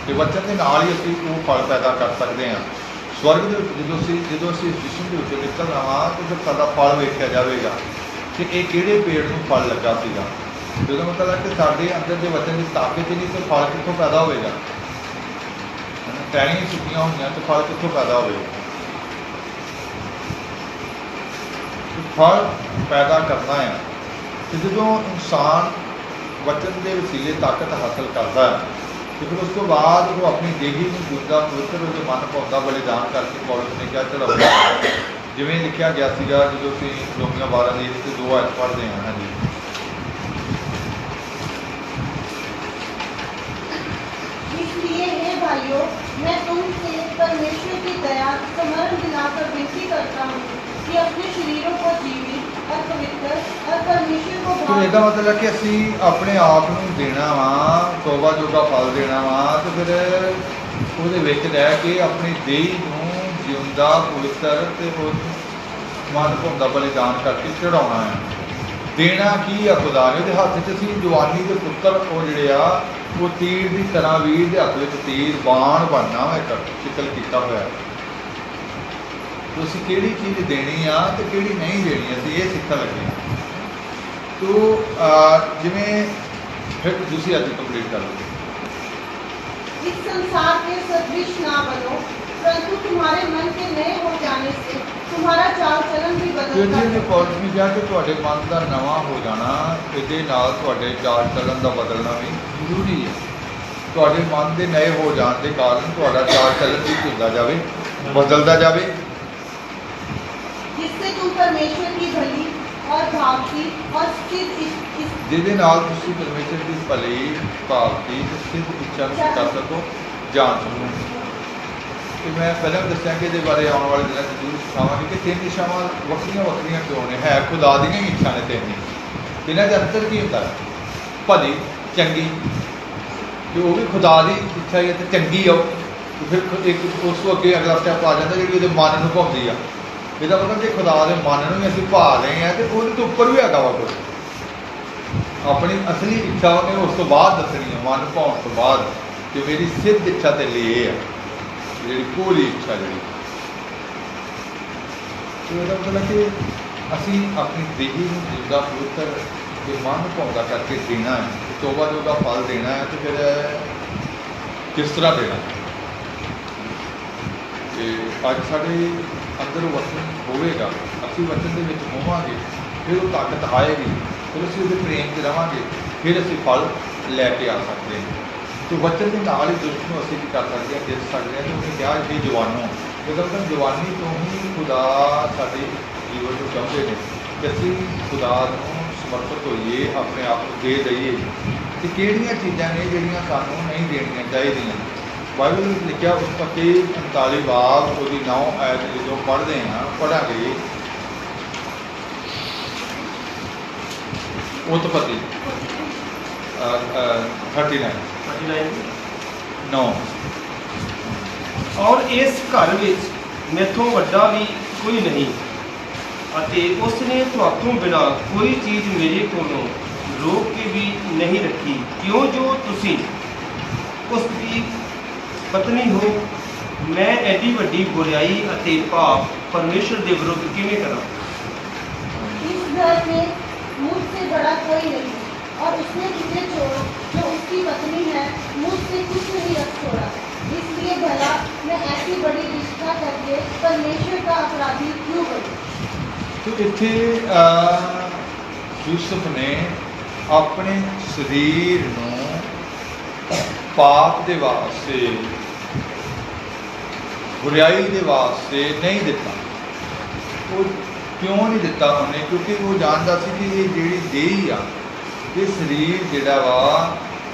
Speaker 1: ਤੇ ਵਚਨ ਦੇ ਨਾਲ ਹੀ ਅਸੀਂ ਉਹ ਫਲ ਪੈਦਾ ਕਰ ਸਕਦੇ ਹਾਂ। ਸਵਰਗ ਦੇ ਵਿੱਚ ਜਦੋਂ ਅਸੀਂ ਇਸ ਜਿਸਮ ਦੇ ਵਿੱਚੋਂ ਨਿਕਲਣਾ ਵਾ ਤਾਂ ਫਿਰ ਸਾਡਾ ਫਲ ਵੇਖਿਆ ਜਾਵੇਗਾ ਕਿ ਇਹ ਕਿਹੜੇ ਪੇੜ ਨੂੰ ਫਲ ਲੱਗਾ ਸੀਗਾ। ਜਦੋਂ ਮਤਲਬ ਕਿ ਸਾਡੇ ਅੰਦਰ ਦੇ ਵਚਨ ਦੀ ਤਾਕਤ ਹੀ ਨਹੀਂ ਤਾਂ ਫਲ ਕਿੱਥੋਂ ਪੈਦਾ ਹੋਵੇਗਾ। ਟਹਿਣੀਆਂ ਸੁੱਕੀਆਂ ਹੋਈਆਂ ਤਾਂ ਫਲ ਕਿੱਥੋਂ ਪੈਦਾ ਹੋਵੇਗਾ। ਫਲ ਪੈਦਾ ਕਰਨਾ ਹੈ। ਤੇ ਜਦੋਂ ਇਨਸਾਨ ਵਚਨ ਦੇ ਵਸੀਲੇ ਤਾਕਤ ਹਾਸਲ ਕਰਦਾ ਹੈ ਤੇ ਫਿਰ ਉਸ ਤੋਂ ਬਾਅਦ ਉਹ ਆਪਣੀ ਦੇਹੀ ਨੂੰ ਦੂਜਾ ਪਵਿੱਤਰ ਉਹਦੇ ਮਨ ਪਾਉਂਦਾ ਬਲੀਦਾਨ ਕਰਕੇ। ਪੌਲਸ ਨੇ ਕਿਹਾ ਚੜਾਉਂਦਾ, ਜਿਵੇਂ ਲਿਖਿਆ ਗਿਆ ਸੀਗਾ ਜਦੋਂ ਅਸੀਂ ਰੋਮੀਆਂ 12 ਦੇ 1-2 ਆਇਤ ਪੜ੍ਹਦੇ ਹਾਂ। ਹਾਂਜੀ
Speaker 2: इसलिए हे भाइयों, भाइयों, मैं तुमसे परमेश्वर की दया स्मरण दिलाकर विनती करता हूँ कि अपने शरीरों को जीवित और पवित्र और परमेश्वर को
Speaker 1: तो ਇਹਦਾ ਮਤਲਬ ਕਿ ਅਸੀਂ ਆਪਣੇ ਆਪ ਨੂੰ ਦੇਣਾ ਵਾ, ਤੋਬਾ ਜੋਗਾ ਫਲ ਦੇਣਾ ਵਾ, ਤੇ ਫਿਰ ਉਹਦੇ ਵਿੱਚ ਰਹਿ ਕੇ ਆਪਣੀ ਦੇਹ ਨੂੰ ਜਿਉਂਦਾ ਪਵਿੱਤਰ ਤੇ ਉਹ ਮਨ ਭਾਉਂਦਾ ਬਲੀਦਾਨ ਕਰਕੇ ਚੜਾਉਣਾ ਹੈ। ਦੇਣਾ ਕੀ ਆ ਖੁਦਾ ਨੇ? ਉਹਦੇ ਹੱਥ 'ਚ ਅਸੀਂ ਜਵਾਨੀ ਦੇ ਪੁੱਤਰ ਉਹ ਜਿਹੜੇ ਆ ਉਹ ਤੀਰ ਦੀ ਤਰ੍ਹਾਂ ਵੀਰ ਦੇ ਹੱਥ ਵਿੱਚ ਤੀਰ ਬਾਣ ਬਣਨਾ ਵਾ, ਇੱਕ ਸ਼ਿਕਲ ਕੀਤਾ ਹੋਇਆ। ਤੁਸੀਂ ਕਿਹੜੀ ਚੀਜ਼ ਦੇਣੀ ਆ ਤੇ ਕਿਹੜੀ ਨਹੀਂ ਦੇਣੀ, ਅਸੀਂ ਇਹ ਸਿੱਖਣ ਲੱਗੇ ਹਾਂ। तो जिमें फिर दूसरी आदत कंप्लीट कर लो।
Speaker 2: इस संसार के सदृश ना बनो, परंतु तुम्हारे मन के नए हो जाने से तुम्हारा चाल चलन भी बदलता
Speaker 1: ने पौलुस ने कहा कि ਤੁਹਾਡੇ ਮਨ ਦਾ ਨਵਾਂ ਹੋ ਜਾਣਾ, ਇਹਦੇ ਨਾਲ ਤੁਹਾਡੇ ਚਾਲ ਚੱਲਣ ਦਾ ਬਦਲਣਾ ਵੀ ਜ਼ਰੂਰੀ ਹੈ। ਤੁਹਾਡੇ ਮਨ ਦੇ ਨਏ ਹੋ ਜਾਣ ਦੇ ਕਾਰਨ ਤੁਹਾਡਾ ਚਾਲ ਚੱਲਣ ਵੀ ਹੁੰਦਾ ਜਾਵੇ, ਬਦਲਦਾ ਜਾਵੇ,
Speaker 2: जिससे तुम परमेश्वर की भली और भावती और स्थिर
Speaker 1: ਜਿਹਦੇ ਨਾਲ ਤੁਸੀਂ ਪਰਮੇਸ਼ਰ ਦੀ ਭਲੀ ਭਾਵਤੀ ਤੇ ਸਿੱਧ ਇੱਛਾ ਨੂੰ ਕਰ ਸਕੋ, ਜਾਣ ਸਕੋ। ਤੇ ਮੈਂ ਪਹਿਲਾਂ ਵੀ ਦੱਸਿਆ ਕਿ ਇਹਦੇ ਬਾਰੇ ਆਉਣ ਵਾਲੇ ਦਿਨਾਂ 'ਚ ਜ਼ਰੂਰ ਸਿਖਾਵਾਂਗੇ ਕਿ ਤਿੰਨ ਇੱਛਾਵਾਂ ਵੱਖਰੀਆਂ ਵੱਖਰੀਆਂ ਕਿਉਂ ਨੇ। ਹੈ ਖੁਦਾ ਦੀਆਂ ਹੀ ਇੱਛਾ ਨੇ ਤਿੰਨ। ਇਹਨਾਂ ਦੇ ਅੰਤਰ ਕੀ ਹੁੰਦਾ ਹੈ? ਭਲੀ, ਚੰਗੀ, ਕਿ ਉਹ ਵੀ ਖੁਦਾ ਦੀ ਇੱਛਾ ਹੀ ਹੈ ਤੇ ਚੰਗੀ ਆ। ਫਿਰ ਇੱਕ ਉਸ ਤੋਂ ਅੱਗੇ ਅਗਲਾ ਸਟੈਪ ਆ ਜਾਂਦਾ ਜਿਹੜੀ ਉਹਦੇ ਮਨ ਨੂੰ ਭਾਉਂਦੀ ਆ। ਇਹਦਾ ਮਤਲਬ ਜੇ ਖੁਦਾ ਦੇ ਮਨ ਨੂੰ ਹੀ ਅਸੀਂ ਭਾ ਰਹੇ ਹਾਂ ਤੇ ਉਹਦੇ ਤੋਂ ਉੱਪਰ ਵੀ ਹੈਗਾ ਵਾ ਕੁਝ। ਆਪਣੀ ਅਸਲੀ ਇੱਛਾ ਉਹਨੇ ਉਸ ਤੋਂ ਬਾਅਦ ਦੱਸਣੀ ਹੈ, ਮਨ ਭਾਉਣ ਤੋਂ ਬਾਅਦ, ਕਿ ਮੇਰੀ ਸਿੱਧ ਇੱਛਾ ਤੇ ਲਈ ਇਹ ਆ ਜਿਹੜੀ ਪੂਰੀ ਇੱਛਾ ਜਿਹੜੀ। ਇਹਦਾ ਮਤਲਬ ਕਿ ਅਸੀਂ ਆਪਣੀ ਦੇਹੀ ਨੂੰ ਜਿੰਦਾ ਪਵਿੱਤਰ ਤੇ ਮਨ ਭਾਉਂਦਾ ਕਰਕੇ ਦੇਣਾ ਹੈ, ਤੋਬਾ ਜੋਗਾ ਫਲ ਦੇਣਾ ਹੈ। ਤੇ ਫਿਰ ਕਿਸ ਤਰ੍ਹਾਂ ਦੇਣਾ? ਤੇ ਅੱਜ ਸਾਡੇ ਅੰਦਰ ਵਚਨ ਹੋਵੇਗਾ, ਅਸੀਂ ਵਚਨ ਦੇ ਵਿੱਚ ਹੋਵਾਂਗੇ, ਫਿਰ ਉਹ ਤਾਕਤ ਆਏਗੀ, ਫਿਰ ਅਸੀਂ ਉਹਦੇ ਪ੍ਰੇਮ 'ਚ ਰਹਾਂਗੇ, ਫਿਰ ਅਸੀਂ ਫਲ ਲੈ ਕੇ ਆ ਸਕਦੇ ਹਾਂ। ਤੇ ਵਚਨ ਦੇ ਨਾਲ ਹੀ ਦੁਸ਼ਟ ਨੂੰ ਅਸੀਂ ਕੀ ਕਰ ਸਕਦੇ ਹਾਂ, ਜਿੱਤ ਸਕਦੇ ਹਾਂ। ਤੇ ਉਹਨੇ ਕਿਹਾ ਜੀ ਜਵਾਨੋ, ਇਹਦਾ ਮਤਲਬ ਜਵਾਨੀ ਤੋਂ ਹੀ ਖੁਦਾ ਸਾਡੇ ਜੀਵਨ ਨੂੰ ਚਾਹੁੰਦੇ ਨੇ ਕਿ ਅਸੀਂ ਖੁਦਾ ਨੂੰ ਸਮਰਪਿਤ ਹੋਈਏ, ਆਪਣੇ ਆਪ ਨੂੰ ਦੇ ਦਈਏ। ਤੇ ਕਿਹੜੀਆਂ ਚੀਜ਼ਾਂ ਨੇ ਜਿਹੜੀਆਂ ਸਾਨੂੰ ਨਹੀਂ ਦੇਣੀਆਂ ਚਾਹੀਦੀਆਂ? ਬਾਈਬਲ ਵਿੱਚ ਲਿਖਿਆ ਉਤਪਤੀ 39 ਬਾਬ ਉਹਦੀ 9 ਆਇਤ ਜਦੋਂ ਪੜ੍ਹਦੇ ਹਾਂ, ਪੜ੍ਹਾਂਗੇ ਉਤਪਤੀ 39 9।
Speaker 3: ਔਰ ਇਸ ਘਰ ਵਿੱਚ ਮੈਥੋਂ ਵੱਡਾ ਵੀ ਕੋਈ ਨਹੀਂ, ਅਤੇ ਉਸਨੇ ਤੁਹਾਤੋਂ ਬਿਨਾਂ ਕੋਈ ਚੀਜ਼ ਮੇਰੇ ਕੋਲੋਂ ਰੋਕ ਕੇ ਵੀ ਨਹੀਂ ਰੱਖੀ, ਕਿਉਂ ਜੋ ਤੁਸੀਂ ਉਸ ਦੀ ਪਤਨੀ ਹੋ। ਮੈਂ ਐਡੀ ਵੱਡੀ ਬੁਰਾਈ ਅਤੇ ਪਾਪ ਪਰਮੇਸ਼ਰ ਦੇ ਵਿਰੁੱਧ ਕਿਵੇਂ ਕਰਾਂ?
Speaker 2: इस घर में मुझसे बड़ा कोई नहीं, और उसने मुझे छोड़ जो उसकी पत्नी है मुझसे कुछ नहीं रख छोड़ा। इसलिए भला मैं ऐसी बड़ी निष्ठा करके परमेश्वर का अपराधी क्यों बनूं?
Speaker 1: तो ਇੱਥੇ ਯੂਸਫ ਨੇ ਆਪਣੇ ਸਰੀਰ ਨੂੰ ਪਾਪ ਦੇ ਵਾਸਤੇ, ਬੁਰਾਈ ਦੇ ਵਾਸਤੇ ਨਹੀਂ ਦਿੱਤਾ। ਉਹ ਕਿਉਂ ਨਹੀਂ ਦਿੱਤਾ ਉਹਨੇ? ਕਿਉਂਕਿ ਉਹ ਜਾਣਦਾ ਸੀ ਕਿ ਇਹ ਜਿਹੜੀ ਦੇਹ ਆ, ਇਹ ਸਰੀਰ ਜਿਹੜਾ ਵਾ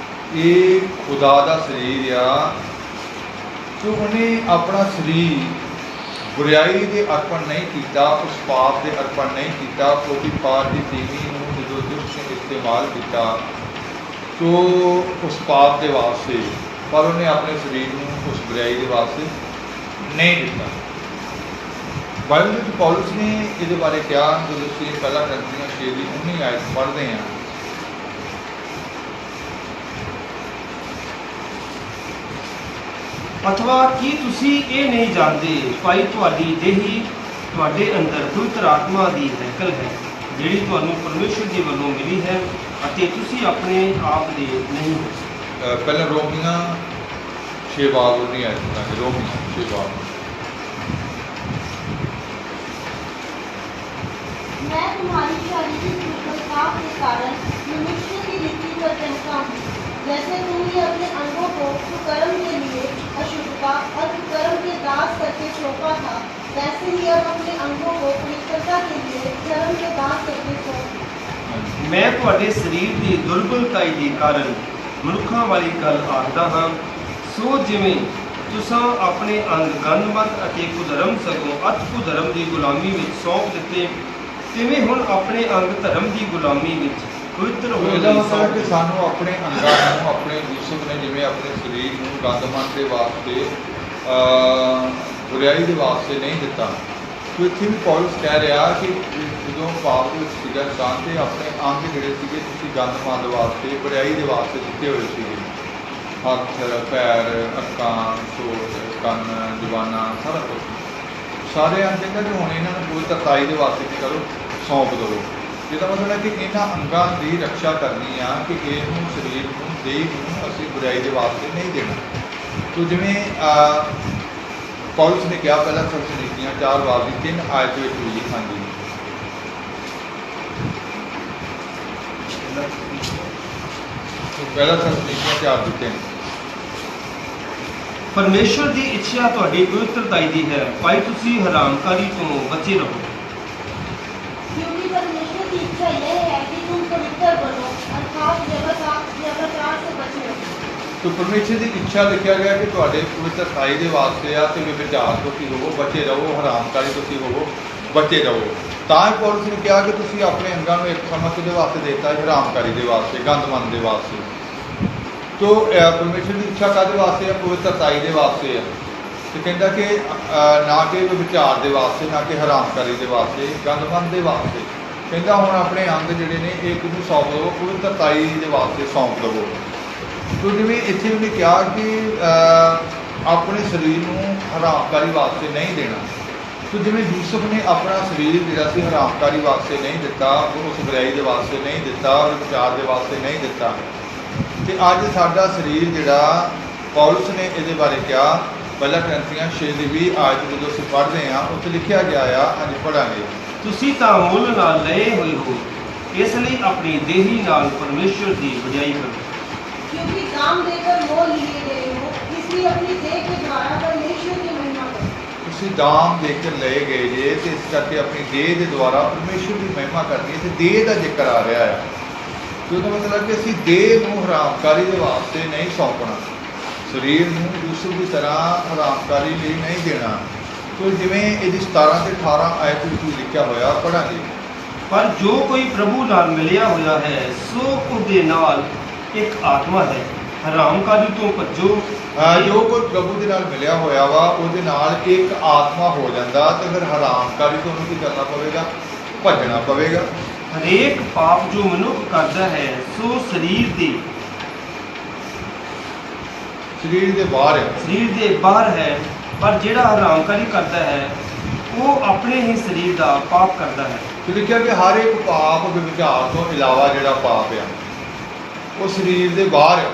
Speaker 1: ਇਹ ਖੁਦਾ ਦਾ ਸਰੀਰ ਆ। ਤੇ ਉਹਨੇ ਆਪਣਾ ਸਰੀਰ ਬੁਰਾਈ ਦੇ ਅਰਪਣ ਨਹੀਂ ਕੀਤਾ, ਉਸ ਪਾਪ ਦੇ ਅਰਪਣ ਨਹੀਂ ਕੀਤਾ। ਪੋਤੀਫਾਰ ਦੀ ਤੀਵੀਂ ਨੂੰ ਜਦੋਂ ਦੁਸ਼ਟ ਨੇ ਇਸਤੇਮਾਲ ਕੀਤਾ ਤੋ ਉਸ ਪਾਪ ਦੇ ਵਾਸਤੇ, ਪਰ ਉਹਨੇ ਆਪਣੇ ਸਰੀਰ ਨੂੰ ਉਸ ਬੁਰਾਈ ਦੇ ਵਾਸਤੇ ਨਹੀਂ ਦਿੱਤਾ। ਬਾਈਬਲ ਵਿੱਚ ਪੌਲੁਸ ਨੇ ਇਹਦੇ ਬਾਰੇ ਕਿਹਾ, ਜਦੋਂ ਅਸੀਂ ਪਹਿਲਾ ਕਰੰਥੀਆਂ 6 ਦੀ 19 ਆਇਤ ਪੜ੍ਹਦੇ ਹਾਂ।
Speaker 3: ਅਥਵਾ ਕੀ ਤੁਸੀਂ ਇਹ ਨਹੀਂ ਜਾਣਦੇ ਭਾਈ, ਤੁਹਾਡੀ ਦੇਹੀ ਤੁਹਾਡੇ ਅੰਦਰ ਪਵਿੱਤਰ ਆਤਮਾ ਦੀ ਹੈਕਲ ਹੈ, ਜਿਹੜੀ ਤੁਹਾਨੂੰ ਪਰਮੇਸ਼ਰ ਦੇ ਵੱਲੋਂ ਮਿਲੀ ਹੈ, ਅਤੇ ਤੁਸੀਂ ਆਪਣੇ ਆਪ ਦੇ ਨਹੀਂ ਹੋ।
Speaker 1: ਪਹਿਲਾਂ ਰੋਮੀਆਂ 6 ਬਾਬ 19 ਆਇਤ ਪੜ੍ਹਾਂਗੇ। ਰੋਮੀਆਂ 6 ਬਾਬ।
Speaker 2: मैं तुम्हारी शारीरिक दुर्बलता के कारण मनुष्य की रीति पर चलता हूँ। जैसे तुमने अपने अंगों को कुकर्म के लिए अशुद्धता और कुकर्म के दास करके सौंपा था, वैसे ही अब अपने अंगों को पवित्रता के लिए धर्म के दास करके सौंपो।
Speaker 3: ਮੈਂ ਤੁਹਾਡੇ ਸਰੀਰ ਦੀ ਦੁਰਬਲਤਾ ਦੇ ਕਾਰਨ ਮਨੁੱਖਾਂ ਵਾਲੀ ਗੱਲ ਆਖਦਾ ਹਾਂ। ਸੋ ਜਿਵੇਂ ਤੁਸਾਂ ਆਪਣੇ ਅੰਗ ਗੰਧਮਤ ਅਤੇ ਕੁਧਰਮ ਸਗੋਂ ਅਤ ਕੁਧਰਮ ਦੀ ਗੁਲਾਮੀ ਵਿੱਚ ਸੌਂਪ ਦਿੱਤੇ, ਤਿਵੇਂ ਹੁਣ ਆਪਣੇ ਅੰਗ ਧਰਮ ਦੀ ਗੁਲਾਮੀ ਵਿੱਚ ਪਵਿੱਤਰ ਹੋਣ
Speaker 1: ਇਹਦਾ
Speaker 3: ਲਈ
Speaker 1: ਮਤਲਬ
Speaker 3: ਸੌਂਪ
Speaker 1: ਕਿ
Speaker 3: ਦਿੱਤੇ।
Speaker 1: ਸਾਨੂੰ ਆਪਣੇ ਅੰਗਾਂ ਨੂੰ, ਆਪਣੇ ਯੂਸਫ ਨੇ ਜਿਵੇਂ ਆਪਣੇ ਸਰੀਰ ਨੂੰ ਗੰਦਮਨ ਦੇ ਵਾਸਤੇ ਬੁਰਾਈ ਦੇ ਵਾਸਤੇ ਨਹੀਂ ਦਿੱਤਾ। ਤੋ ਇੱਥੇ ਵੀ ਪੌਲਸ ਕਹਿ ਰਿਹਾ ਕਿ ਜਦੋਂ ਪਾਪ ਦੇ ਵਿੱਚ ਸੀਗਾ ਇਨਸਾਨ ਤੇ ਆਪਣੇ ਅੰਗ ਜਿਹੜੇ ਸੀਗੇ ਤੁਸੀਂ ਗੰਦਮਨ ਦੇ ਵਾਸਤੇ, ਬੁਰਾਈ ਦੇ ਵਾਸਤੇ ਦਿੱਤੇ ਹੋਏ ਸੀਗੇ। ਹੱਥ, ਪੈਰ, ਅੱਖਾਂ, ਸੋਚ, ਕੰਨ, ਜ਼ੁਬਾਨਾਂ, ਸਾਰਾ ਕੁਝ, ਸਾਰੇ ਅੰਗ ਕਹਿੰਦਾ ਕਿ ਹੁਣ ਇਹਨਾਂ ਨੂੰ ਕੋਈ ਤਰਤਾਈ ਦੇ ਵਾਸਤੇ ਕੀ ਕਰੋ, ਸੌਂਪ ਦੇਵੋ। ਇਹਦਾ ਮਤਲਬ ਹੈ ਕਿ ਇਹਨਾਂ ਅੰਗਾਂ ਦੀ ਰੱਖਿਆ ਕਰਨੀ ਆ ਕਿ ਇਹਨੂੰ, ਸਰੀਰ ਨੂੰ, ਦੇਹ ਨੂੰ ਅਸੀਂ ਬੁਰਾਈ ਦੇ ਵਾਸਤੇ ਨਹੀਂ ਦੇਣਾ। ਤੋ ਜਿਵੇਂ ਪੌਲਸ ਨੇ ਕਿਹਾ ਪਹਿਲਾਂ ਥੈਸਲਨੀਕੀਆਂ 4 ਵਾਰ ਦੀ 3 ਆਇਤ ਵਿੱਚ ਵੀ ਹਾਂਜੀ, ਪਹਿਲਾਂ ਥੈਸਲਨੀਕੀਆਂ 4 ਦੀ 3
Speaker 3: ਪਰਮੇਸ਼ਵਰ ਦੀ ਇੱਛਾ ਤੁਹਾਡੀ ਪਵਿੱਤਰਤਾਈ ਦੀ ਹੈ, ਭਾਈ ਤੁਸੀਂ ਹਰਾਮਕਾਰੀ ਤੋਂ ਬਚੇ ਰਹੋ।
Speaker 2: क्योंकि परमेश्वर की इच्छा यह है कि तुम पवित्र बनो, अर्थात व्यभिचार से बचे रहो।
Speaker 1: ਤੋ ਪਰਮੇਸ਼ਰ ਦੀ ਇੱਛਾ ਲਿਖਿਆ ਗਿਆ ਕਿ ਤੁਹਾਡੇ ਪਵਿੱਤਰਤਾਈ ਦੇ ਵਾਸਤੇ ਆ ਤੇ ਵਿਚਾਰ ਤੋਂ ਕੀ ਹੋਵੋ, ਬਚੇ ਰਹੋ, ਹਰਾਮਕਾਰੀ ਤੋਂ ਕੀ ਹੋਵੋ, ਬਚੇ ਰਹੋ। ਤਾਂ ਹੀ ਪੌਲਸ ਨੇ ਕਿਹਾ ਕਿ ਤੁਸੀਂ ਆਪਣੇ ਅੰਗਾਂ ਨੂੰ ਇੱਕ ਸਮਾਂ ਕਿਹਦੇ ਵਾਸਤੇ ਦਿੱਤਾ, ਹਰਾਮਕਾਰੀ ਦੇ ਵਾਸਤੇ, ਗੰਦਮੰਦ ਦੇ ਵਾਸਤੇ। ਤੋ ਪਰਮੇਸ਼ਰ ਦੀ ਇੱਛਾ ਕਾਹਦੇ ਵਾਸਤੇ ਆ, ਪਵਿੱਤਰਤਾਈ ਦੇ ਵਾਸਤੇ ਆ। ਤੇ ਕਹਿੰਦਾ ਕਿ ਨਾ ਕਿ ਵਿਚਾਰ ਦੇ ਵਾਸਤੇ, ਨਾ ਕਿ ਹਰਾਮਕਾਰੀ ਦੇ ਵਾਸਤੇ, ਗੰਦਮੰਦ ਦੇ ਵਾਸਤੇ। ਕਹਿੰਦਾ ਹੁਣ ਆਪਣੇ ਅੰਗ ਜਿਹੜੇ ਨੇ ਇਹ ਕਿਹਨੂੰ ਸੌਂਪ ਦੇਵੋ, ਪਵਿੱਤਰਤਾਈ ਦੇ ਵਾਸਤੇ ਸੌਂਪ ਦੇਵੋ। ਤੋ ਜਿਵੇਂ ਇੱਥੇ ਉਹਨੇ ਕਿਹਾ ਕਿ ਆਪਣੇ ਸਰੀਰ ਨੂੰ ਹਰਾਮਕਾਰੀ ਵਾਸਤੇ ਨਹੀਂ ਦੇਣਾ। ਤੋ ਜਿਵੇਂ ਯੂਸਫ ਨੇ ਆਪਣਾ ਸਰੀਰ ਜਿਹੜਾ ਸੀ ਹਰਾਮਕਾਰੀ ਵਾਸਤੇ ਨਹੀਂ ਦਿੱਤਾ, ਉਸ ਬੁਰਾਈ ਦੇ ਵਾਸਤੇ ਨਹੀਂ ਦਿੱਤਾ, ਵਿਚਾਰ ਦੇ ਵਾਸਤੇ ਨਹੀਂ ਦਿੱਤਾ। ਤੇ ਅੱਜ ਸਾਡਾ ਸਰੀਰ ਜਿਹੜਾ, ਪੌਲਸ ਨੇ ਇਹਦੇ ਬਾਰੇ ਕਿਹਾ ਪਹਿਲਾ ਕਰੰਥੀਆਂ 6 ਦੀ 20 ਆਇਤ ਜਦੋਂ ਅਸੀਂ ਪੜ੍ਹਦੇ ਹਾਂ ਉੱਥੇ ਲਿਖਿਆ ਗਿਆ ਆ, ਅੱਜ ਪੜ੍ਹਾਂਗੇ।
Speaker 3: ਤੁਸੀਂ ਤਾਂ ਮੁੱਲ ਨਾਲ ਲਏ ਹੋਏ ਹੋ, ਇਸ ਲਈ ਆਪਣੀ ਦੇਹੀ ਨਾਲ ਪਰਮੇਸ਼ਵਰ ਦੀ ਵਡਿਆਈ ਕਰੋ।
Speaker 2: क्योंकि दाम देकर मोल लिए गए हो, इसलिए अपनी देह के द्वारा परमेश्वर की महिमा करो।
Speaker 1: ਤੁਸੀਂ ਦਾਮ ਦੇ ਕੇ ਲਏ ਗਏ ਜੇ ਤੇ ਇਸ ਕਰਕੇ ਆਪਣੀ ਦੇਹ ਦੇ ਦੁਆਰਾ ਪਰਮੇਸ਼ਵਰ ਦੀ ਮਹਿਮਾ ਕਰਨੀ ਹੈ। ਤੇ ਦੇਹ ਦਾ ਜ਼ਿਕਰ ਆ ਰਿਹਾ ਆ, ਉਹਦਾ ਮਤਲਬ ਕਿ ਅਸੀਂ ਦੇਹ ਨੂੰ ਹਰਾਮਕਾਰੀ ਦੇ ਵਾਸਤੇ ਨਹੀਂ ਸੌਂਪਣਾ, ਸਰੀਰ ਨੂੰ ਯੂਸਫ ਦੀ ਤਰ੍ਹਾਂ ਹਰਾਮਕਾਰੀ ਲਈ ਨਹੀਂ ਦੇਣਾ। ਤੋ ਜਿਵੇਂ ਇਹਦੀ 17 ਤੇ 18 ਆਇਤ ਵਿੱਚ ਲਿਖਿਆ ਹੋਇਆ, ਪੜ੍ਹਾਂਗੇ।
Speaker 3: ਪਰ ਜੋ ਕੋਈ ਪ੍ਰਭੂ ਨਾਲ ਮਿਲਿਆ ਹੋਇਆ ਹੈ ਸੋ ਉਹਦੇ ਨਾਲ ਇੱਕ ਆਤਮਾ ਹੈ, ਹਰਾਮਕਾਰੀ ਤੋਂ ਭੱਜੋ।
Speaker 1: ਜੋ ਕੋਈ ਪ੍ਰਭੂ ਦੇ ਨਾਲ ਮਿਲਿਆ ਹੋਇਆ ਵਾ ਉਹਦੇ ਨਾਲ ਇੱਕ ਆਤਮਾ ਹੋ ਜਾਂਦਾ, ਤੇ ਫਿਰ ਹਰਾਮਕਾਰੀ ਤੋਂ ਉਹਨੂੰ ਕੀ ਕਰਨਾ ਪਵੇਗਾ, ਭੱਜਣਾ ਪਵੇਗਾ।
Speaker 3: ਹਰੇਕ ਪਾਪ ਜੋ ਮਨੁੱਖ ਕਰਦਾ ਹੈ ਸੋ ਸਰੀਰ ਦੇ ਬਾਹਰ ਹੈ, ਪਰ ਜਿਹੜਾ ਹਰਾਮਕਾਰੀ ਕਰਦਾ ਹੈ ਉਹ ਆਪਣੇ ਹੀ ਸਰੀਰ ਦਾ ਪਾਪ ਕਰਦਾ ਹੈ।
Speaker 1: ਤੇ ਲਿਖਿਆ ਕਿ ਹਰ ਇੱਕ ਪਾਪ ਵਿਚਾਰ ਤੋਂ ਇਲਾਵਾ ਜਿਹੜਾ ਪਾਪ ਆ ਉਹ ਸਰੀਰ ਦੇ ਬਾਹਰ ਆ।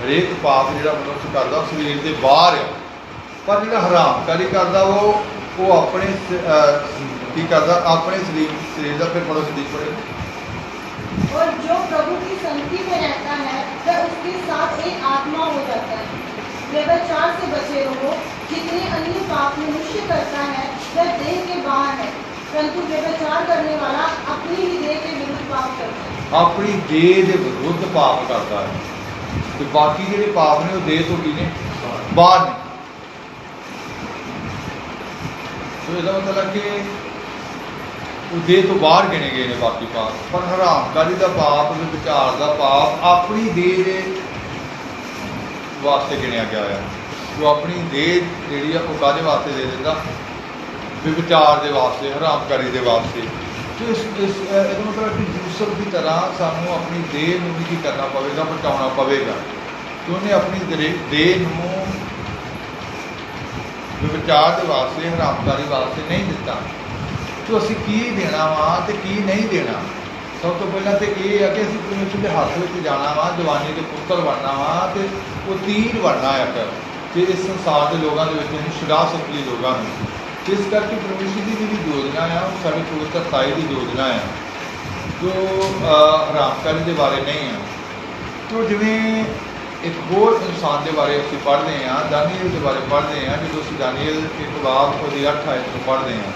Speaker 1: ਹਰੇਕ ਪਾਪ ਜਿਹੜਾ ਮਨੁੱਖ ਕਰਦਾ ਉਹ ਸਰੀਰ ਦੇ ਬਾਹਰ ਆ, ਪਰ ਜਿਹੜਾ ਹਰਾਮਕਾਰੀ ਕਰਦਾ ਉਹ ਆਪਣੇ ਕੀ ਕਰਦਾ, ਆਪਣੇ ਸਰੀਰ ਦਾ। ਫਿਰ ਪੜੋ ਸਦੀਕ ਪੜੇ।
Speaker 2: और जो प्रभु की संगति में रहता है वह उसके साथ एक आत्मा हो जाता है। व्यभिचार से बचे रहो, जितने अन्य पाप मनुष्य करता है वह देह के बाहर है, परंतु व्यभिचार करने वाला अपनी ही देह के विरुद्ध पाप करता है।
Speaker 1: ਆਪਣੀ ਦੇਹ ਦੇ ਵਿਰੁੱਧ ਪਾਪ ਕਰਦਾ ਹੈ, ਤੇ ਬਾਕੀ ਜਿਹੜੇ ਪਾਪ ਨੇ ਉਹ ਦੇਹ ਤੋਂ ਕੀ ਨੇ, ਬਾਹਰ ਨੇ। ਸੋ ਇਹਦਾ ਮਤਲਬ ਕਿ ਉਹ ਦੇਹ ਤੋਂ ਬਾਹਰ ਗਿਣੇ ਗਏ ਨੇ ਬਾਕੀ ਪਾਪ। ਪਰ ਹਰਾਮਕਾਰੀ ਦਾ ਪਾਪ, ਵਿਚਾਰ ਦਾ ਪਾਪ ਆਪਣੀ ਦੇਹ ਦੇ ਵਾਸਤੇ ਗਿਣਿਆ ਗਿਆ ਹੈ। ਉਹ ਆਪਣੀ ਦੇਹ ਜਿਹੜੀ ਆ ਉਹ ਕਾਹਦੇ ਵਾਸਤੇ ਦੇ ਦਿੰਦਾ, ਵਿਚਾਰ ਦੇ ਵਾਸਤੇ, ਹਰਾਮਕਾਰੀ ਦੇ ਵਾਸਤੇ। ਤੇ ਇਹਦਾ ਮਤਲਬ ਕਿ ਯੂਸਫ ਦੀ ਤਰ੍ਹਾਂ ਸਾਨੂੰ ਆਪਣੀ ਦੇਹ ਨੂੰ ਵੀ ਕੀ ਕਰਨਾ ਪਵੇਗਾ, ਬਚਾਉਣਾ ਪਵੇਗਾ। ਕਿ ਉਹਨੇ ਆਪਣੀ ਦੇਹ ਨੂੰ ਵਿਚਾਰ ਦੇ ਵਾਸਤੇ, ਹਰਾਮਕਾਰੀ ਵਾਸਤੇ ਨਹੀਂ ਦਿੱਤਾ। तो ਅਸੀਂ ਕੀ ਦੇਣਾ ਵਾ ਤੇ ਕੀ ਨਹੀਂ ਦੇਣਾ। ਸਭ ਤੋਂ ਪਹਿਲਾਂ ਤੇ ਇਹ ਆ ਕਿ ਅਸੀਂ ਪਰਮੇਸ਼ਰ ਦੇ ਹੱਥ ਵਿੱਚ ਜਾਣਾ ਵਾ, ਜਵਾਨੀ ਦੇ ਪੁੱਤਰ ਬਣਨਾ ਵਾ, ਤੇ ਉਹ ਤੀਰ ਬਣਨਾ ਹੈ ਕਿ ਇਸ ਸੰਸਾਰ ਦੇ ਲੋਕਾਂ ਦੇ ਵਿੱਚ ਇਹਨੂੰ ਛੁਡਾ ਸਕੀਏ ਲੋਕਾਂ ਨੂੰ। ਇਸ ਕਰਕੇ ਪਰਮੇਸ਼ਰ ਦੀ ਜਿਹੜੀ ਯੋਜਨਾ ਆ ਉਹ ਸਾਡੀ ਪਵਿੱਤਰਤਾਈ ਦੀ ਯੋਜਨਾ ਆ, ਜੋ ਹਰਾਮਕਾਰੀ ਦੇ ਬਾਰੇ ਨਹੀਂ ਆ। ਤੋ ਜਿਵੇਂ ਇੱਕ ਹੋਰ ਇਨਸਾਨ ਦੇ ਬਾਰੇ ਅਸੀਂ ਪੜ੍ਹਦੇ ਹਾਂ, ਦਾਨੀਏਲ ਦੇ ਬਾਰੇ ਪੜ੍ਹਦੇ ਹਾਂ। ਜਦੋਂ ਅਸੀਂ ਦਾਨੀਏਲ ਇੱਕ ਬਾਬ ਉਹਦੀ 8 ਆਇਤ ਨੂੰ ਪੜ੍ਹਦੇ ਹਾਂ।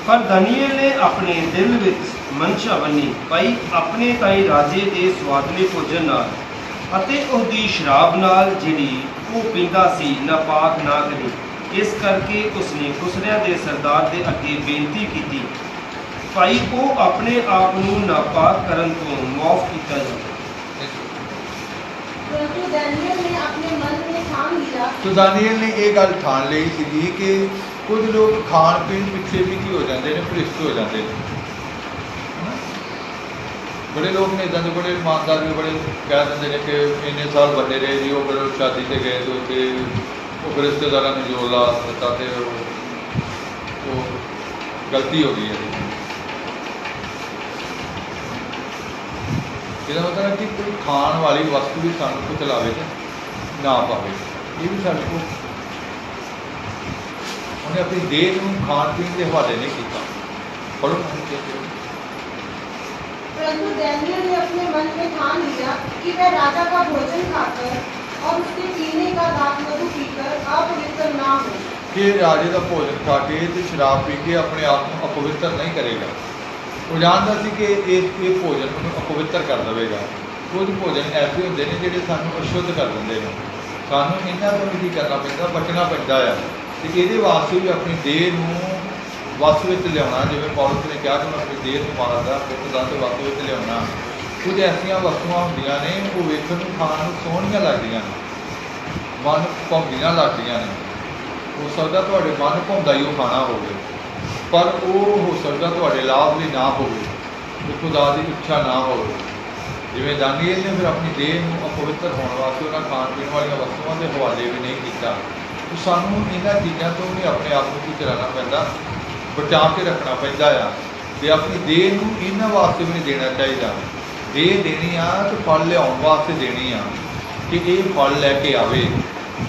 Speaker 3: ਪਰ ਦਾਨੀਏਲ ਨੇ ਆਪਣੇ ਦਿਲ ਵਿੱਚ ਮਨਸ਼ਾ ਬੰਨੀ ਭਾਈ ਆਪਣੇ ਤਾਈ ਰਾਜੇ ਦੇ ਸਵਾਦਲੇ ਭੋਜਨ ਨਾਲ ਅਤੇ ਉਹਦੀ ਸ਼ਰਾਬ ਨਾਲ ਜਿਹੜੀ ਉਹ ਪੀਂਦਾ ਸੀ ਨਾਪਾਕ ਨਾ ਕਰੇ। ਇਸ ਕਰਕੇ ਉਸਨੇ ਖੁਸਰਿਆਂ ਦੇ ਸਰਦਾਰ ਦੇ ਅੱਗੇ ਬੇਨਤੀ ਕੀਤੀ ਭਾਈ ਉਹ ਆਪਣੇ ਆਪ ਨੂੰ ਨਾਪਾਕ ਕਰਨ ਤੋਂ ਮੁਆਫ ਕੀਤਾ ਜਾਵੇ।
Speaker 2: परंतु दानियल ने अपने मन में ठान लिया
Speaker 1: तो दानियल ने ये गल ठान ली सी कि कुछ लोग खाण पीण पिछे भी की हो जाते हैं, भ्रिष्ट हो जाते हैं। बड़े लोग ने इदा के बड़े ईमानदार भी बड़े कह देंगे ने कि इन्ने साल बने रहे जी, वो फिर शादी से गए तो फिर रिश्तेदारों ने जोर ला दिता तो वो गलती हो गई है। ਇਹਦਾ ਮਤਲਬ ਹੈ ਕਿ ਕੋਈ ਖਾਣ ਵਾਲੀ ਵਸਤੂ ਵੀ ਸਾਨੂੰ ਕੋ ਚਲਾਵੇ ਤੇ ਨਾ ਪਾਵੇ, ਇਹ ਵੀ ਸਾਡੇ ਕੋਲ ਉਹਨੇ ਆਪਣੀ ਦੇਹ ਨੂੰ ਖਾਣ ਪੀਣ ਦੇ ਹਵਾਲੇ ਨਹੀਂ ਕੀਤਾ। ਪੜ੍ਹੋ
Speaker 2: परंतु दानियल ने अपने मन में ठान लिया कि वह राजा का भोजन खाकर और उसके पीने का दाख मधु पीकर अपवित्र ना हो।
Speaker 1: कि राजे का भोजन खा के ते शराब पी के अपने आप को अपवित्र नहीं करेगा। वो जानता सी कि ये भोजन उन्हें अपवित्र कर देगा। कुछ भोजन ऐसे होंगे ने जिहड़े सानूं अशुद्ध कर देंगे ने, सानूं इन्हां तों भी करना पैंदा, बचना पैंदा है। ते इहदे वास्ते भी अपनी देह नूं वस विच लियाउणा, जिवें पौलुस ने कहा कि मैं अपनी देह नूं मारदा पुत दा ते वस विच लियाउणा। कुछ ऐसियां वस्तुआं हुंदियां ने वो वेखण नूं खाण नूं सोहणीआं लगदियां ने, मन भाउंदियां लगदियां ने। हो सकदा तुहाडे मन भाउंदा ही वो खाना होवे, पर वो हो सकदा तुहाडे लाभ ਲਈ ना होवे, खुदा की इच्छा ना हो। जिवें दानियल ने फिर अपनी देह नूं अपवित्र होने वास्ते उन्हां खाण पीण वालीआं वस्तुआं दे हवाले भी नहीं किया। तो सानूं इन्हां चीज़ां तो भी अपने आप को चलाना पैंदा, बचा के रखना पैंदा आ। ते अपनी देह नूं इन्हां वास्ते भी नहीं देना चाहिए। देह देनी आ तो फल लियाउण वास्ते देनी आ कि ये फल लैके आवे।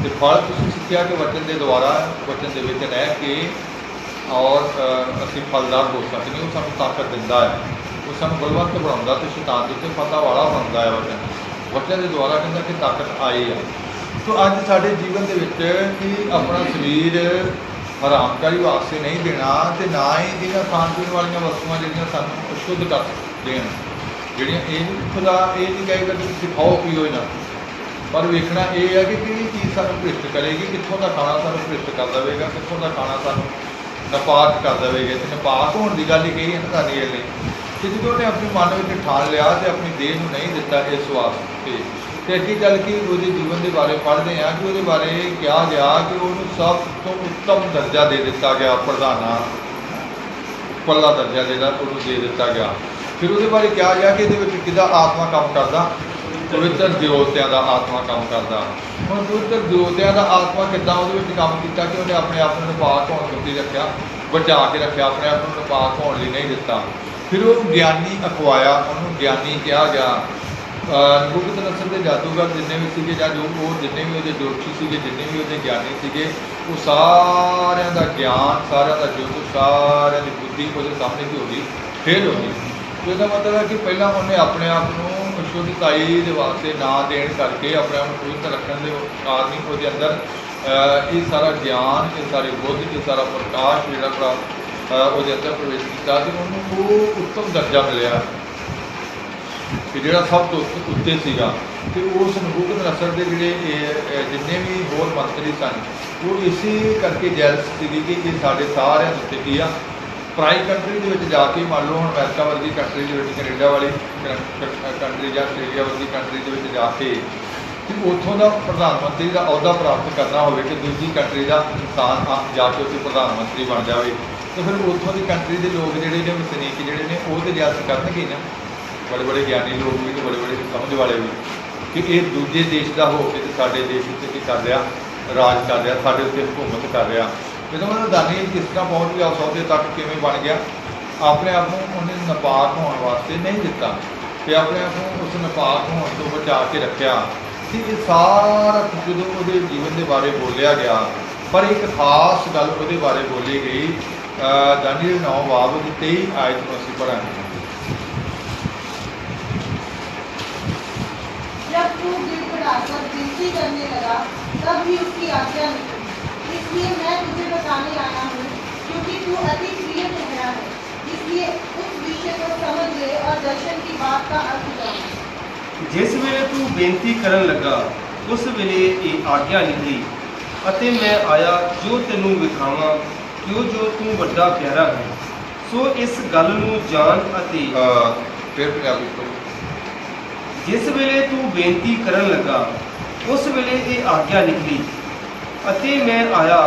Speaker 1: ते फल तुसीं सिੱਖਿਆ कि वचन के द्वारा वचन दे विच रह के और असीं फलदार हो सकते। वो सानूं ताकत दिंदा है, वो सानूं बलवंत बनाउंदा ते शैतान दे उत्ते फतह वाला बनाउंदा है। वचन के द्वारा कहंदा कि ताकत आई है। तो अज साडे जीवन दे विच कि अपना शरीर हरामकारी वास्ते नहीं देना ते ना ही इन्हां खाण पीण वालीआं वस्तुआं जिहड़ियां सानूं अशुद्ध कर देण, जिहड़ियां ये खुदा ये नहीं कहेगा कि तुसीं खाओ पीओ इन्हां, पर वेखना ये है कि किहड़ी चीज़ सानूं भ्रिष्ट करेगी, कित्थों दा खाना सानूं भ्रिष्ट कर देवेगा, कित्थों दा खाना सानूं नापाक कर देवेगा। तो नापाक होने की गल ही कही है ना दानियल ने कि जो उन्हें अपने मन में ठान लिया तो अपनी देह को नहीं दिता इस वास्ते। तो अगे चल के वो जीवन के बारे पढ़ते हैं कि वो बारे कहा गया कि उन्होंने सब तो उत्तम दर्जा दे दिता गया, प्रधाना पल्ला दर्जा जोड़ा उन्होंने दे दिता गया। फिर वो बारे कहा गया कि ये किदा आत्मा काम करता, पवित्र देवतियां का आत्मा काम करता। हम पवित्र देवतियां का आत्मा किदा वो काम किया कि उन्हें अपने आप को नापाक होने प्रति रखा, बचा के रखा, अपने आप को नापाक होने नहीं दिता। फिर वो ज्ञानी अखवाया, उन्होंने ज्ञानी कहा गया। नबूकदनस्सर के जादूगर जिन्ने भी थे या जो वो जिन्ने भी वो जोशी थे, जिन्ने भी वो ज्ञानी थे, वो सारिਆਂ का ज्ञान, सारिਆਂ का जुग, सारिਆਂ की बुद्धि वो सामने की होगी, फेल होगी। तो इसका मतलब है कि पहला उन्हें अपने आप को शुद्धताई के वास्ते ना देन करके अपने आप को पवित्र रखने के कारण ही वो अंदर ये सारा ज्ञान, ये सारी बुद्ध, ये सारा प्रकाश जोड़ा वो अंदर प्रवेश किया तो उन्होंने वो उत्तम दर्जा मिलया कि जोड़ा सब तो उत्ते सीगा। तो उस नबूकदनस्सर के जोड़े जिन्ने भी होर मंत्री सन वो इसी करके जैलस सी कि ये साढ़े सारे उत्ते की आ पराई कंट्री के जाके मान लो हम अमेरिका वर्गी कंट्री के कनेडा वाली कंट्री या आस्ट्रेलिया वर्गी कंट्री के जाके उतों का प्रधानमंत्री का अहुदा प्राप्त करना हो कि दूसरी कंट्री का इंसान जाके उत्थे प्रधानमंत्री बन जाए तो फिर उतों की कंट्री के लोग जोड़े ने वसनीक जोड़े ने वो तो जैलस करनगे ना, बड़े बड़े ज्ञानी लोग भी, बड़े बड़े समझ वाले भी कि ये दूजे देश का होकर तो साढ़े देश की कर रहा, राज कर रहा, साढ़े उत्ते हुकूमत कर रहा। जो मतलब दानियल किस तरह पहुँच गया उस अहुदे तक, किवें बन गया, अपने आप को उन्हें नापाक होने वास्ते नहीं दिता तो अपने आप को उस नापाक होने तो बचा के रखा। तो ये सारा जो वो जीवन के बारे बोलिया गया, पर एक खास गल वो बारे बोली गई। दानियल 9 बाब की 23 आयत को असीं पढ़ांगे।
Speaker 2: जब तू गिड़गिड़ाकर विनती करने लगा तब भी उसकी आज्ञा नहीं, इसलिए मैं तुझे बताने आया हूँ क्योंकि तू अति प्रिय ठहरा है, इसलिए उस विषय को समझ ले और दर्शन की बात का अर्थ जान।
Speaker 3: ਜਿਸ ਵੇਲੇ ਤੂੰ ਬੇਨਤੀ ਕਰਨ ਲੱਗਾ ਉਸ ਵੇਲੇ ਇਹ ਆਗਿਆ ਨਿਕਲੀ ਅਤੇ ਮੈਂ ਆਇਆ ਜੋ ਤੈਨੂੰ ਵਿਖਾਵਾਂ ਕਿਉਂ ਜੋ ਤੂੰ ਵੱਡਾ ਪਿਆਰਾ ਹੈ। ਸੋ ਇਸ ਗੱਲ ਨੂੰ ਜਾਣ ਅਤੇ
Speaker 1: ਫਿਰ ਪੰਜਾਬੀ ਤੋਂ
Speaker 3: ਜਿਸ ਵੇਲੇ ਤੂੰ ਬੇਨਤੀ ਕਰਨ ਲੱਗਾ ਉਸ ਵੇਲੇ ਇਹ ਆਗਿਆ ਨਿਕਲੀ ਅਤੇ ਮੈਂ ਆਇਆ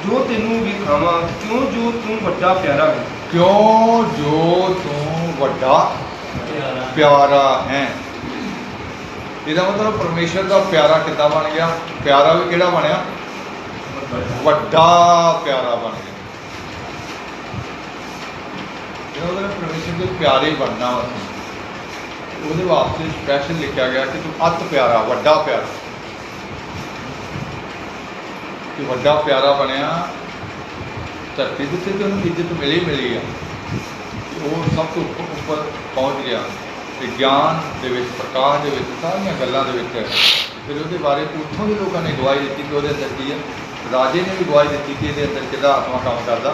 Speaker 3: ਜੋ ਤੈਨੂੰ ਵਿਖਾਵਾਂ ਕਿਉਂ ਜੋ ਤੂੰ ਵੱਡਾ ਪਿਆਰਾ ਹੈ।
Speaker 1: ਕਿਉਂ ਜੋ ਤੂੰ ਵੱਡਾ ਪਿਆਰਾ ਹੈ। ਇਹਦਾ ਮਤਲਬ ਪਰਮੇਸ਼ਰ ਦਾ ਪਿਆਰਾ ਕਿੱਦਾਂ ਬਣ ਗਿਆ? ਪਿਆਰਾ ਵੀ ਕਿਹੜਾ ਬਣਿਆ? ਵੱਡਾ ਪਿਆਰਾ ਬਣ ਗਿਆ। ਇਹਦਾ ਮਤਲਬ ਪਰਮੇਸ਼ਰ ਦੇ ਪਿਆਰੇ ਬਣਨਾ ਵਾ। ਉਹਦੇ ਵਾਸਤੇ ਸਪੈਸ਼ਲ ਲਿਖਿਆ ਗਿਆ ਕਿ ਤੂੰ ਅਤ ਪਿਆਰਾ, ਵੱਡਾ ਪਿਆਰਾ। ਕਿ ਵੱਡਾ ਪਿਆਰਾ ਬਣਿਆ ਧਰਤੀ ਦੇ ਉੱਤੇ, ਤੇ ਉਹਨੂੰ ਇੱਜ਼ਤ ਮਿਲੀ ਆ। ਉਹ ਸਭ ਤੋਂ ਉੱਪਰ ਪਹੁੰਚ ਗਿਆ ਤੇ ਗਿਆਨ ਦੇ ਵਿੱਚ, ਪ੍ਰਕਾਸ਼ ਦੇ ਵਿੱਚ, ਸਾਰੀਆਂ ਗੱਲਾਂ ਦੇ ਵਿੱਚ। ਫਿਰ ਉਹਦੇ ਬਾਰੇ ਉੱਥੋਂ ਦੇ ਲੋਕਾਂ ਨੇ ਗਵਾਹੀ ਦਿੱਤੀ ਕਿ ਉਹਦੇ ਅੰਦਰ ਕੀ ਹੈ। ਰਾਜੇ ਨੇ ਵੀ ਗਵਾਹੀ ਦਿੱਤੀ ਕਿ ਇਹਦੇ ਅੰਦਰ ਕਿਹਦਾ ਆਤਮਾ ਕੰਮ ਕਰਦਾ,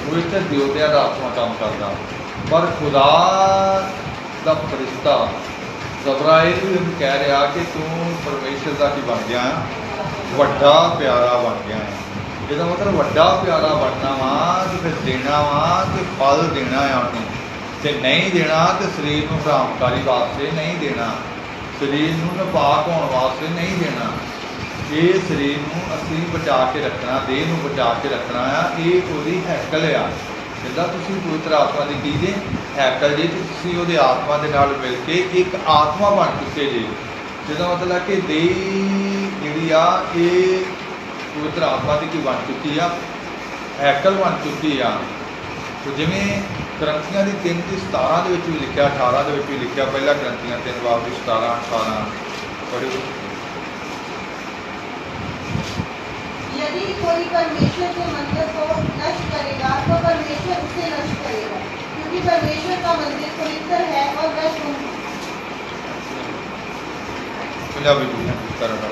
Speaker 1: ਉਹ ਇੱਥੇ ਦਿਓਤਿਆਂ ਦਾ ਆਤਮਾ ਕੰਮ ਕਰਦਾ। ਪਰ ਖੁਦਾ ਦਾ ਫਰਿਸ਼ਤਾ ਜਬਰਾਇਲ ਵੀ ਉਹਨੂੰ ਕਹਿ ਰਿਹਾ ਕਿ ਤੂੰ ਪਰਮੇਸ਼ਰ ਦਾ ਕੀ ਬਣ ਗਿਆ? ਵੱਡਾ ਪਿਆਰਾ ਬਣ ਗਿਆ ਹੈ। ਇਹਦਾ ਮਤਲਬ ਵੱਡਾ ਪਿਆਰਾ ਬਣਨਾ ਵਾ ਤੇ ਫਿਰ ਦੇਣਾ ਵਾ ਤੇ ਫਲ ਦੇਣਾ ਆ ਉਹਨੇ, ਤੇ ਨਹੀਂ ਦੇਣਾ ਤੇ ਸਰੀਰ ਨੂੰ ਹਰਾਮਕਾਰੀ ਵਾਸਤੇ ਨਹੀਂ ਦੇਣਾ, ਸਰੀਰ ਨੂੰ ਨਾਪਾਕ ਹੋਣ ਵਾਸਤੇ ਨਹੀਂ ਦੇਣਾ। ਇਹ ਸਰੀਰ ਨੂੰ ਅਸੀਂ ਬਚਾ ਕੇ ਰੱਖਣਾ, ਦੇਹ ਨੂੰ ਬਚਾ ਕੇ ਰੱਖਣਾ ਆ। ਇਹ ਉਹਦੀ ਹੈਕਲ ਆ। ਜਿੱਦਾਂ ਤੁਸੀਂ ਪਵਿੱਤਰ ਆਤਮਾ ਦੀ ਕੀ ਜੇ ਹੈਕਲ ਜੇ, ਤੁਸੀਂ ਉਹਦੇ ਆਤਮਾ ਦੇ ਨਾਲ ਮਿਲ ਕੇ ਇੱਕ ਆਤਮਾ ਬਣ ਚੁੱਕੇ ਜੇ। ਜਿਹਦਾ ਮਤਲਬ ਕਿ ਦੇਹ ਜਿਹੜੀ ਆ ਇਹ ਪਵਿੱਤਰ ਆਤਮਾ ਦੀ ਕੀ ਬਣ ਚੁੱਕੀ ਆ? ਹੈਕਲ ਬਣ ਚੁੱਕੀ ਆ। ਤੇ ਜਿਵੇਂ ਗ੍ਰੰਥੀਆਂ ਦੀ 3:17 ਦੇ ਵਿੱਚ ਵੀ ਲਿਖਿਆ, 18 ਦੇ ਵਿੱਚ ਵੀ ਲਿਖਿਆ। ਪਹਿਲਾ ਗ੍ਰੰਥੀਆਂ 3:17-18 ਪੜ੍ਹੋ।
Speaker 2: यदि कोई परमेश्वर के मंदिर को नष्ट करेगा तो परमेश्वर उसे नष्ट करेगा, क्योंकि परमेश्वर का मंदिर पवित्र है और वह तुम हो।
Speaker 1: ਪੰਜਾਬੀ ਬੋਲਣਾ ਕਰਨਾ।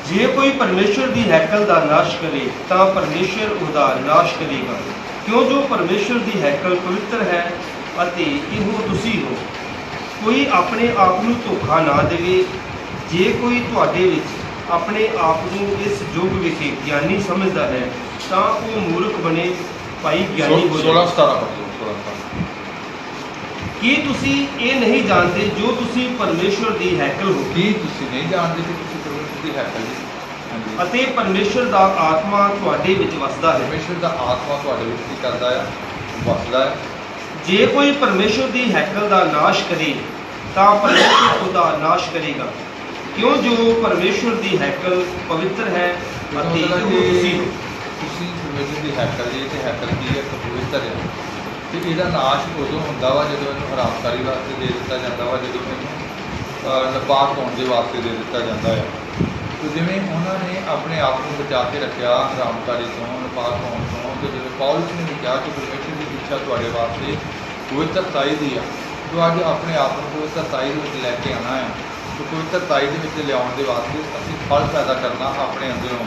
Speaker 3: ਜੇ ਕੋਈ ਪਰਮੇਸ਼ਰ ਦੀ ਹੈਕਲ ਦਾ ਨਾਸ਼ ਕਰੇ ਤਾਂ ਪਰਮੇਸ਼ਰ ਉਹਦਾ ਨਾਸ਼ ਕਰੇਗਾ, ਕਿਉਂ ਜੋ ਪਰਮੇਸ਼ਰ ਦੀ ਹੈਕਲ ਪਵਿੱਤਰ ਹੈ ਅਤੇ ਇਹੋ ਤੁਸੀਂ ਹੋ। ਕੋਈ ਆਪਣੇ ਆਪ ਨੂੰ ਧੋਖਾ ਨਾ ਦੇਵੇ। ਜੇ ਕੋਈ ਤੁਹਾਡੇ ਵਿੱਚ ਆਪਣੇ ਆਪ ਨੂੰ ਇਸ ਯੁੱਗ ਵਿਖੇ ਗਿਆਨੀ ਸਮਝਦਾ ਹੈ ਤਾਂ ਉਹ ਮੂਰਖ ਬਣੇ ਭਾਈ ਗਿਆਨੀ ਹੋ
Speaker 1: 16-17
Speaker 3: ਜਾਏ।
Speaker 1: ਪੜ੍ਹੋ, 16-17।
Speaker 3: ਕੀ ਤੁਸੀਂ ਇਹ ਨਹੀਂ ਜਾਣਦੇ ਜੋ ਤੁਸੀਂ ਪਰਮੇਸ਼ਰ ਦੀ ਹੈਕਲ ਹੋ
Speaker 1: ਕੀ ਤੁਸੀਂ ਨਹੀਂ ਜਾਣਦੇ ਕਿ ਤੁਸੀਂ ਪਰਮੇਸ਼ਰ ਦੀ ਹੈਕਲ ਜੀ? ਹਾਂਜੀ।
Speaker 3: ਅਤੇ ਪਰਮੇਸ਼ਰ ਦਾ ਆਤਮਾ ਤੁਹਾਡੇ ਵਿੱਚ ਵਸਦਾ ਹੈ।
Speaker 1: ਪਰਮੇਸ਼ਰ ਦਾ ਆਤਮਾ ਤੁਹਾਡੇ ਵਿੱਚ ਕੀ ਕਰਦਾ ਆ? ਵਸਦਾ ਹੈ।
Speaker 3: ਜੇ ਕੋਈ ਪਰਮੇਸ਼ਰ ਦੀ ਹੈਕਲ ਦਾ ਨਾਸ਼ ਕਰੇ ਤਾਂ ਪਰਮੇਸ਼ਰ ਉਹਦਾ ਨਾਸ਼ ਕਰੇਗਾ, ਕਿਉਂ ਜੋ ਪਰਮੇਸ਼ਰ ਦੀ ਹੈਕਲ ਪਵਿੱਤਰ ਹੈ ਅਤੇ
Speaker 1: ਮਤਲਬ
Speaker 3: ਇਹੋ
Speaker 1: ਕਿ
Speaker 3: ਤੁਸੀਂ ਹੋ।
Speaker 1: ਤੁਸੀਂ ਪਰਮੇਸ਼ਰ ਦੀ ਹੈਕਲ ਜੀ, ਤੇ ਹੈਕਲ ਕੀ ਹੈ? ਪਵਿੱਤਰ ਹੈ। ਤੇ ਇਹਦਾ ਨਾਸ਼ ਉਦੋਂ ਹੁੰਦਾ ਵਾ ਜਦੋਂ ਇਹਨੂੰ ਹਰਾਮਕਾਰੀ ਵਾਸਤੇ ਦੇ ਦਿੱਤਾ ਜਾਂਦਾ ਵਾ, ਜਦੋਂ ਇਹਨੂੰ ਨਾਪਾਕ ਹੋਣ ਦੇ ਵਾਸਤੇ ਦੇ ਦਿੱਤਾ ਜਾਂਦਾ ਹੈ। ਤੇ ਜਿਵੇਂ ਉਹਨਾਂ ਨੇ ਆਪਣੇ ਆਪ ਨੂੰ ਬਚਾ ਕੇ ਰੱਖਿਆ ਹਰਾਮਕਾਰੀ ਤੋਂ, ਨਾਪਾਕ ਹੋਣ ਤੋਂ, ਤੇ ਜਿਵੇਂ ਪੌਲਸ ਨੇ ਵੀ ਕਿਹਾ ਕਿ ਪਰਮੇਸ਼ਰ ਦੀ ਇੱਛਾ ਤੁਹਾਡੇ ਵਾਸਤੇ ਪਵਿੱਤਰਤਾਈ ਦੀ ਆ। ਜੋ ਅੱਜ ਆਪਣੇ ਆਪ ਨੂੰ ਪਵਿੱਤਰਤਾਈ ਦੇ ਵਿੱਚ ਲੈ ਕੇ ਆਉਣਾ ਹੈ, ਤੇ ਪਵਿੱਤਰਤਾਈ ਦੇ ਵਿੱਚ ਲਿਆਉਣ ਦੇ ਵਾਸਤੇ ਅਸੀਂ ਫਲ ਪੈਦਾ ਕਰਨਾ ਆਪਣੇ ਅੰਦਰੋਂ,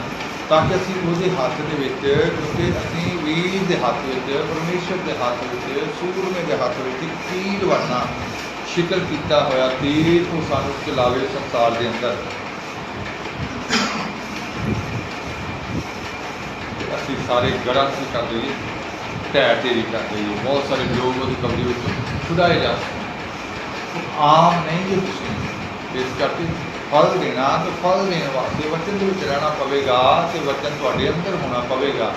Speaker 1: ਤਾਂ ਕਿ ਅਸੀਂ ਉਹਦੇ ਹੱਥ ਦੇ ਵਿੱਚ, ਕਿਉਂਕਿ ਅਸੀਂ ਵੀਰ ਦੇ ਹੱਥ ਵਿੱਚ, ਪਰਮੇਸ਼ਰ ਦੇ ਹੱਥ ਵਿੱਚ, ਸੂਰਮੇ ਦੇ ਹੱਥ ਵਿੱਚ ਤੀਰ ਬਣਨਾ, ਸ਼ਿਕਲ ਕੀਤਾ ਹੋਇਆ ਤੀਰ ਉਹ ਸਾਨੂੰ ਚਲਾਵੇ ਸੰਸਾਰ ਦੇ ਅੰਦਰ। ਅਸੀਂ ਸਾਰੇ ਗੜ੍ਹਾਂ ਨੂੰ ਕਰ ਦਈਏ, ਢਹਿ ਢੇਰੀ ਕਰ ਦਈਏ, ਬਹੁਤ ਸਾਰੇ ਲੋਕ ਉਹਦੀ ਕਬਰੀ ਵਿੱਚ ਛੁਡਾਏ ਜਾ ਸਕਦੇ। ਆਮ ਨਹੀਂ ਜੇ ਤੁਸੀਂ ਇਸ ਕਰਕੇ ਫਲ ਦੇਣਾ, ਤੇ ਫਲ ਦੇਣ ਵਾਸਤੇ ਵਚਨ ਦੇ ਵਿੱਚ ਰਹਿਣਾ ਪਵੇਗਾ, ਤੇ ਵਚਨ ਤੁਹਾਡੇ ਅੰਦਰ ਹੋਣਾ ਪਵੇਗਾ।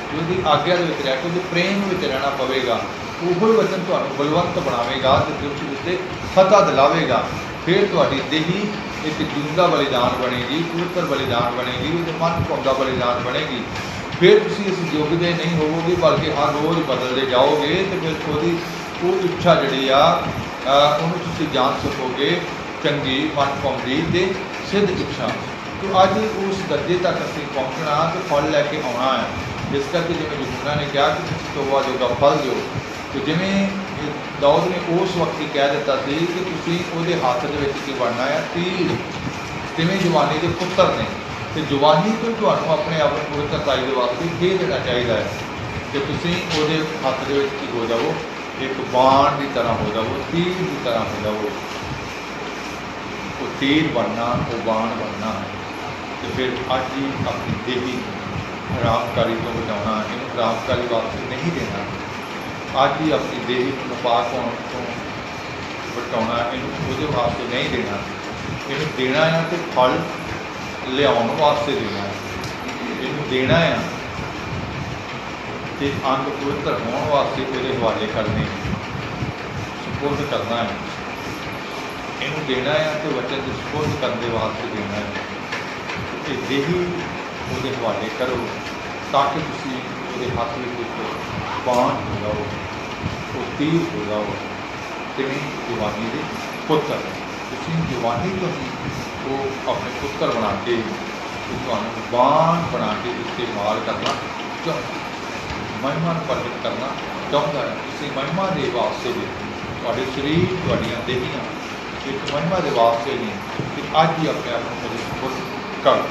Speaker 1: ਉਹਦੀ ਆਗਿਆ ਦੇ ਵਿੱਚ ਰਹਿ ਕੇ ਉਹਦੇ ਪ੍ਰੇਮ ਵਿੱਚ ਰਹਿਣਾ ਪਵੇਗਾ। ਉਹ ਵਚਨ ਤੁਹਾਨੂੰ ਬਲਵੰਤ ਬਣਾਵੇਗਾ ਤੇ ਦਿਲ ਉੱਤੇ ਫਤਹ ਦਿਲਾਵੇਗਾ। ਫਿਰ ਤੁਹਾਡੀ ਦੇਹੀ ਇੱਕ ਜਿੰਦਾ ਬਲੀਦਾਨ ਬਣੇਗੀ, ਪਵਿੱਤਰ ਬਲੀਦਾਨ ਬਣੇਗੀ, ਉਹਦੇ ਮਨ ਭਾਉਂਦਾ ਬਲੀਦਾਨ ਬਣੇਗੀ। ਫਿਰ ਤੁਸੀਂ ਇਸ ਯੁੱਗ ਦੇ ਨਹੀਂ ਹੋਵੋਗੇ, ਬਲਕਿ ਹਰ ਰੋਜ਼ ਬਦਲਦੇ ਜਾਓਗੇ, ਤੇ ਫਿਰ ਉਹਦੀ ਉਹ ਇੱਛਾ ਜਿਹੜੀ ਆ ਉਹਨੂੰ ਤੁਸੀਂ ਜਾਣ ਸਕੋਗੇ, ਚੰਗੀ ਮਨ ਭਾਉਂਦੀ ਤੇ ਸਿੱਧ ਇੱਛਾ। तो अज उस दर्जे तक असीं पहुँचना तो फल लैके आना है। इस करके जिवें यूहन्ना ने कहा कि तोबा जोगा फल दो, तो जिवें दाऊद ने उस वक्त ही कह दिता सी कि तुसीं उहदे हत्थ दे विच की बनना है तीर, तिवें जवानी के पुत्र ने, तो जवानी तो तुहानूं अपने आप पवित्रताई के वास्ते दे देना चाहिए है कि तुसीं उहदे हत्थ दे विच की हो जाओ एक बाण की तरह हो जाओ, तीर की तरह हो जाओ। वो तीर बनना, वो बाण बनना है। तो फिर अज ही अपनी देही हरामकारी तो बचाना, इन्हों हरामकारी वास्ते नहीं देना। अज ही अपनी देही को नापाक होने तो बचाना, इन्हों वो वास्ते नहीं देना। इन्हों देना है तो फल लियाउण वास्ते देना है। इन्हों देना है तो अंग पवित्र होने वास्ते वो हवाले करने, सुपुर्द करना है। इन्हों देना है तो वचन के सुपुर्द करने वास्ते देना है। तो देही वो हवाले करो ताकि तुम वो हाथ में एक बाण हो जाओ, वो तीर हो जाओ। तिवें जवानी के पुत्र तुम जवानी तो ही वो अपने पुत्र बना के तुम्हें बाण बना के इस्तेमाल करना चाहता, महिमा प्रगट करना चाहता है। किसी महिमा के वास्ते भी थोड़े शरीर थोड़ियाँ देहियाँ एक महिमा के वास्ते नहीं कि अज ही अपने आप को करो।